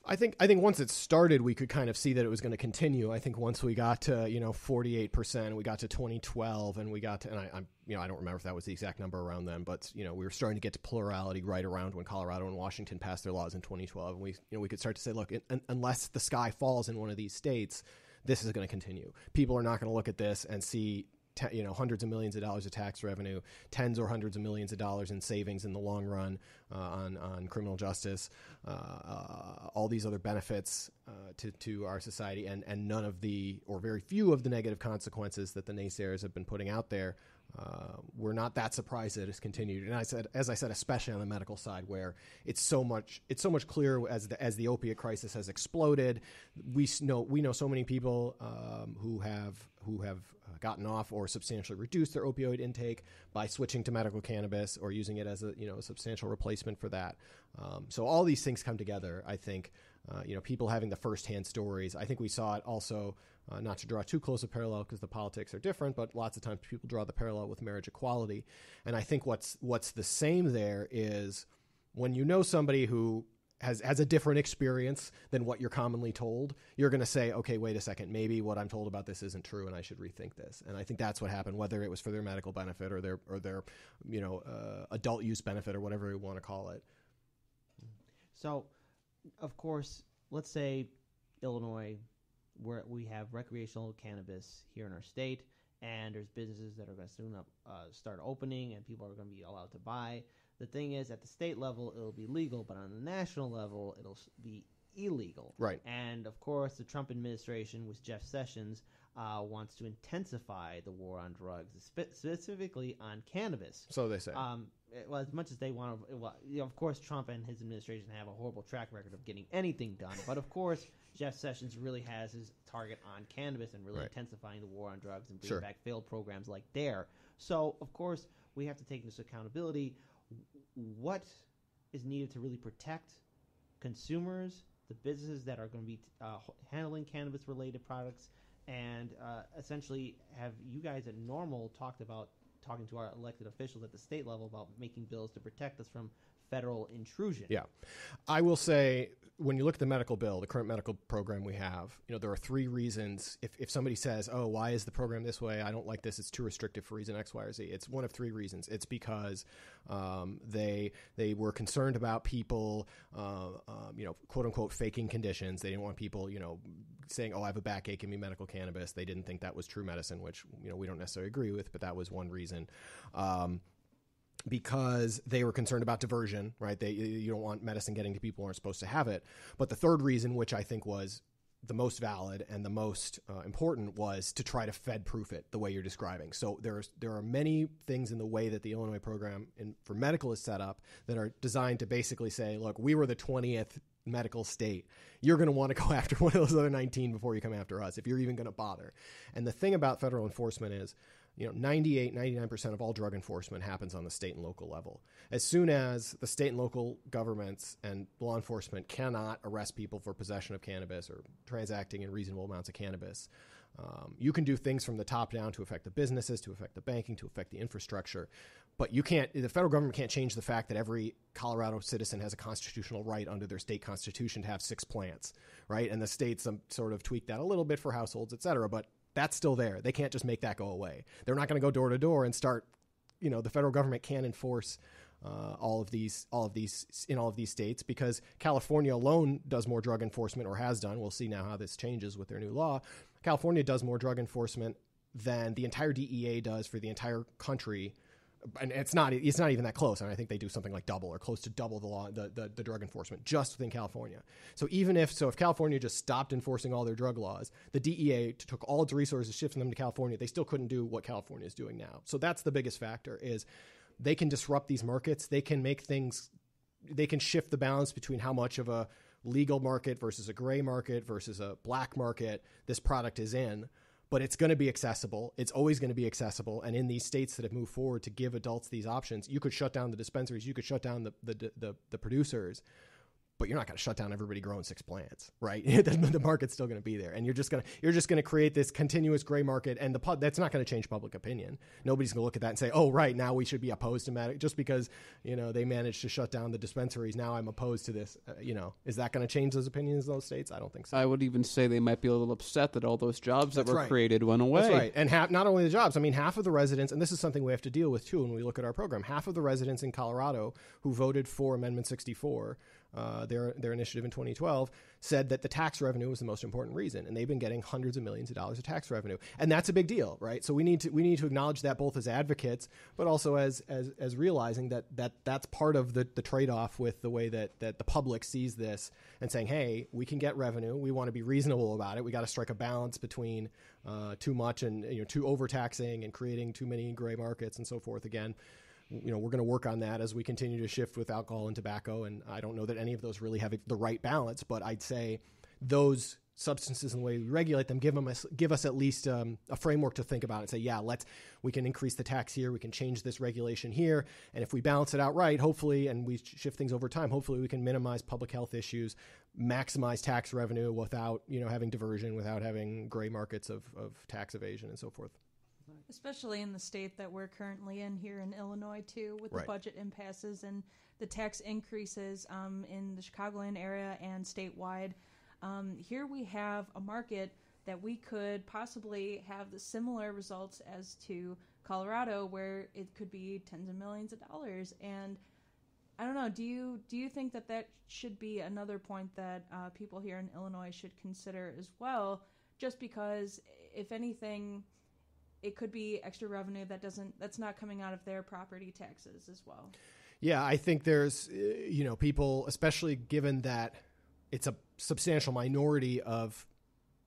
I think once it started, we could kind of see that it was going to continue. I think once we got to 48%, we got to 2012, and we got to, and I don't remember if that was the exact number around then, but we were starting to get to plurality right around when Colorado and Washington passed their laws in 2012, and we could start to say, look, unless the sky falls in one of these states, this is going to continue. People are not going to look at this and see hundreds of millions of dollars of tax revenue, tens or hundreds of millions of dollars in savings in the long run on criminal justice, all these other benefits to our society, and none of the, or very few of the negative consequences that the naysayers have been putting out there. We're not that surprised that it's continued, and as I said, especially on the medical side, where it's so much clearer as the opiate crisis has exploded. We know so many people who have gotten off or substantially reduced their opioid intake by switching to medical cannabis or using it as a substantial replacement for that. So all these things come together. I think people having the firsthand stories. I think we saw it also. Not to draw too close a parallel because the politics are different, but lots of times people draw the parallel with marriage equality. And I think what's the same there is when somebody who has a different experience than what you're commonly told, you're going to say, okay, wait a second, maybe what I'm told about this isn't true, and I should rethink this. And I think that's what happened, whether it was for their medical benefit or their adult use benefit or whatever you want to call it. So, of course, let's say Illinois, where we have recreational cannabis here in our state, and there's businesses that are going to soon start opening, and people are going to be allowed to buy. The thing is, at the state level, it'll be legal, but on the national level, it'll be illegal. Right. And, of course, the Trump administration with Jeff Sessions wants to intensify the war on drugs, specifically on cannabis. So they say. Well, as much as they want to, of course, Trump and his administration have a horrible track record of getting anything done. But, of course, Jeff Sessions really has his target on cannabis and really intensifying the war on drugs and bringing back failed programs like DARE. So, of course, we have to take this accountability. What is needed to really protect consumers, the businesses that are going to be handling cannabis-related products, and essentially have you guys at NORML talking to our elected officials at the state level about making bills to protect us from federal intrusion. Yeah. I will say, when you look at the medical bill, the current medical program we have, there are 3 reasons. If somebody says, oh, why is the program this way? I don't like this. It's too restrictive for reason X, Y, or Z. It's one of 3 reasons. It's because they were concerned about people, quote unquote, faking conditions. They didn't want people, saying, oh, I have a backache, give me medical cannabis. They didn't think that was true medicine, which, we don't necessarily agree with, but that was one reason. Because they were concerned about diversion, right? You don't want medicine getting to people who aren't supposed to have it. But the third reason, which I think was the most valid and the most important, was to try to Fed-proof it the way you're describing. So there are many things in the way that the Illinois program for medical is set up that are designed to basically say, look, we were the 20th medical state. You're going to want to go after one of those other 19 before you come after us, if you're even going to bother. And the thing about federal enforcement is, 99% of all drug enforcement happens on the state and local level. As soon as the state and local governments and law enforcement cannot arrest people for possession of cannabis or transacting in reasonable amounts of cannabis, you can do things from the top down to affect the businesses, to affect the banking, to affect the infrastructure. But the federal government can't change the fact that every Colorado citizen has a constitutional right under their state constitution to have 6 plants, right? And the states sort of tweak that a little bit for households, et cetera, but that's still there. They can't just make that go away. They're not going to go door to door and start, the federal government can't enforce all of these in all of these states, because California alone does more drug enforcement, or has done. We'll see now how this changes with their new law. California does more drug enforcement than the entire DEA does for the entire country. And it's not even that close. And I think they do something like double or close to double the law, the drug enforcement just within California. So if California just stopped enforcing all their drug laws, the DEA took all its resources, shifting them to California, they still couldn't do what California is doing now. So that's the biggest factor, is they can disrupt these markets. They can shift the balance between how much of a legal market versus a gray market versus a black market this product is in. But it's going to be accessible. It's always going to be accessible. And in these states that have moved forward to give adults these options, you could shut down the dispensaries, you could shut down the producers, but you're not going to shut down everybody growing 6 plants, right? The market's still going to be there, and you're just going to create this continuous gray market, and that's not going to change public opinion. Nobody's going to look at that and say, oh, right, now we should be opposed to medical just because they managed to shut down the dispensaries. Now I'm opposed to this. Is that going to change those opinions in those states? I don't think so. I would even say they might be a little upset that all those jobs that were created went away. That's right, and not only the jobs. I mean, half of the residents, and this is something we have to deal with too when we look at our program. Half of the residents in Colorado who voted for Amendment 64. Their initiative in 2012 said that the tax revenue was the most important reason, and they've been getting hundreds of millions of dollars of tax revenue, and that's a big deal, right? So we need to acknowledge that both as advocates, but also as realizing that's part of the trade-off with the way that the public sees this, and saying, hey, we can get revenue, we want to be reasonable about it, we got to strike a balance between too much and too overtaxing and creating too many gray markets and so forth. Again, we're going to work on that as we continue to shift with alcohol and tobacco. And I don't know that any of those really have the right balance, but I'd say those substances and the way we regulate them give us at least a framework to think about and say, yeah, we can increase the tax here, we can change this regulation here, and if we balance it out right, hopefully, and we shift things over time, hopefully we can minimize public health issues, maximize tax revenue without having diversion, without having gray markets of tax evasion and so forth. Especially in the state that we're currently in here in Illinois, too, with the Right. budget impasses and the tax increases in the Chicagoland area and statewide. Here we have a market that we could possibly have the similar results as to Colorado, where it could be tens of millions of dollars. And I don't know, do you think that should be another point that people here in Illinois should consider as well? Just because, if anything, it could be extra revenue that's not coming out of their property taxes as well. Yeah, I think there's, people, especially given that it's a substantial minority of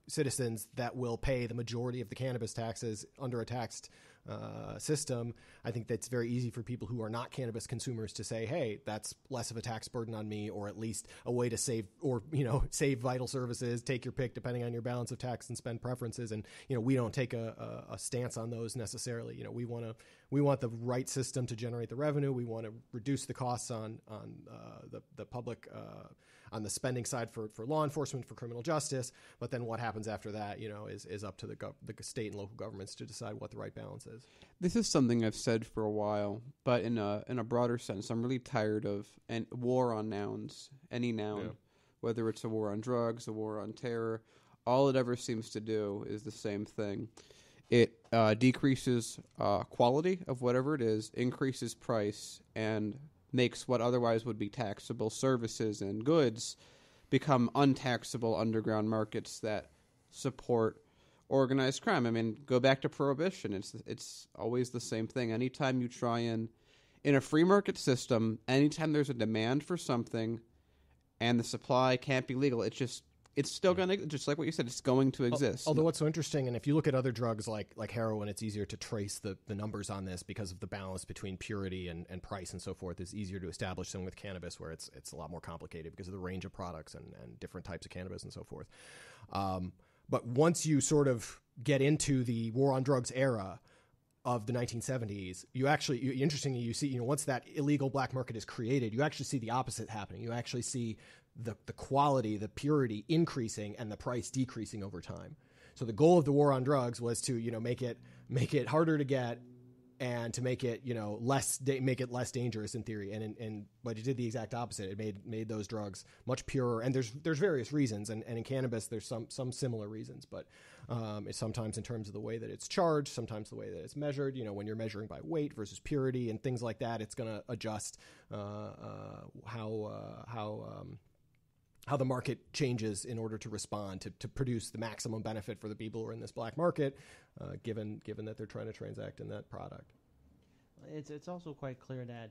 citizens that will pay the majority of the cannabis taxes under a taxed system. I think that's very easy for people who are not cannabis consumers to say, hey, that's less of a tax burden on me, or at least a way to save vital services, take your pick depending on your balance of tax and spend preferences. And, we don't take a stance on those necessarily. We want the right system to generate the revenue. We want to reduce the costs on the public, on the spending side for law enforcement, for criminal justice. But then what happens after that, is up to the state and local governments to decide what the right balance is. This is something I've said for a while, but in a broader sense, I'm really tired of war on nouns, any noun, whether it's a war on drugs, a war on terror. All it ever seems to do is the same thing. It decreases quality of whatever it is, increases price, and makes what otherwise would be taxable services and goods become untaxable underground markets that support organized crime. I mean, go back to Prohibition. It's always the same thing. Anytime you try in a free market system, anytime there's a demand for something and the supply can't be legal, it's still going to, just like what you said, it's going to exist. Although what's so interesting, and if you look at other drugs like heroin, it's easier to trace the numbers on this because of the balance between purity and price and so forth. It's easier to establish than with cannabis, where it's a lot more complicated because of the range of products and different types of cannabis and so forth. But once you sort of get into the war on drugs era of the 1970s, interestingly, you see, once that illegal black market is created, you actually see the opposite happening. You actually see the quality, the purity increasing and the price decreasing over time. So the goal of the war on drugs was to, make it harder to get and to make it, make it less dangerous in theory. But it did the exact opposite. It made those drugs much purer. And there's various reasons. And in cannabis, there's some similar reasons. But it's sometimes in terms of the way that it's charged, sometimes the way that it's measured. When you're measuring by weight versus purity and things like that, it's going to adjust how the market changes in order to respond to produce the maximum benefit for the people who are in this black market, given that they're trying to transact in that product. It's also quite clear that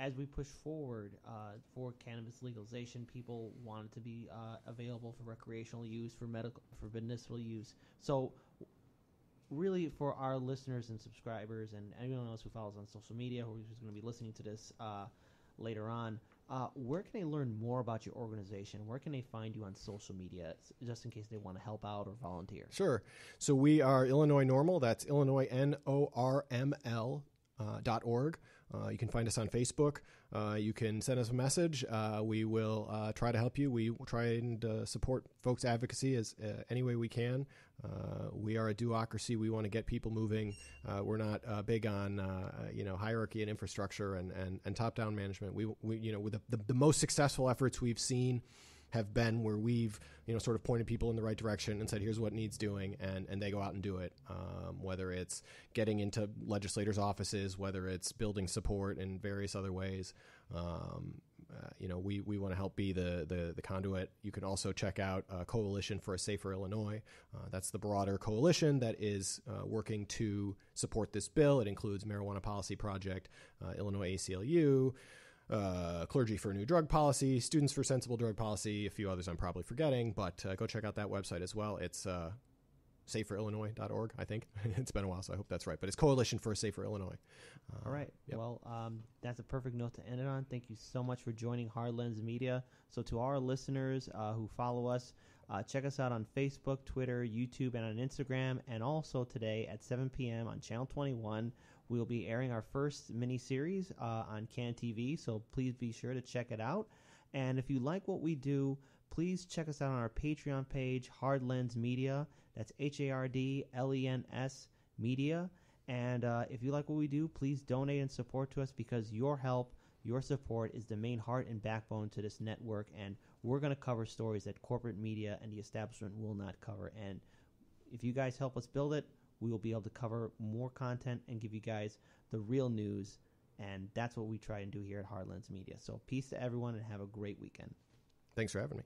as we push forward for cannabis legalization, people want it to be available for recreational use, for medicinal use. So really, for our listeners and subscribers and anyone else who follows on social media who's going to be listening to this later on, where can they learn more about your organization? Where can they find you on social media, just in case they want to help out or volunteer? Sure. So we are Illinois NORML. That's Illinois NORML.org. You can find us on Facebook. You can send us a message. We will try to help you. We try and support folks' advocacy as any way we can. We are a duocracy. We want to get people moving. We're not big on hierarchy and infrastructure and top-down management. We with the most successful efforts we've seen have been where we've sort of pointed people in the right direction and said, here's what needs doing, and they go out and do it. Whether it's getting into legislators' offices, whether it's building support in various other ways. We want to help be the conduit. You can also check out Coalition for a Safer Illinois. That's the broader coalition that is working to support this bill. It includes Marijuana Policy Project, Illinois ACLU, Clergy for a New Drug Policy, Students for Sensible Drug Policy, a few others I'm probably forgetting, but go check out that website as well. It's saferillinois.org, I think. It's been a while, so I hope that's right. But it's Coalition for a Safer Illinois. All right. Yep. Well, that's a perfect note to end it on. Thank you so much for joining Hard Lens Media. So to our listeners who follow us, check us out on Facebook, Twitter, YouTube, and on Instagram. And also today at 7 p.m. on Channel 21, we'll be airing our first mini-series on Can TV, so please be sure to check it out. And if you like what we do, please check us out on our Patreon page, Hard Lens Media. That's HARDLENS Media. And if you like what we do, please donate and support to us, because your help, your support is the main heart and backbone to this network. And we're going to cover stories that corporate media and the establishment will not cover. And if you guys help us build it, we will be able to cover more content and give you guys the real news. And that's what we try and do here at Hardlands Media. So peace to everyone and have a great weekend. Thanks for having me.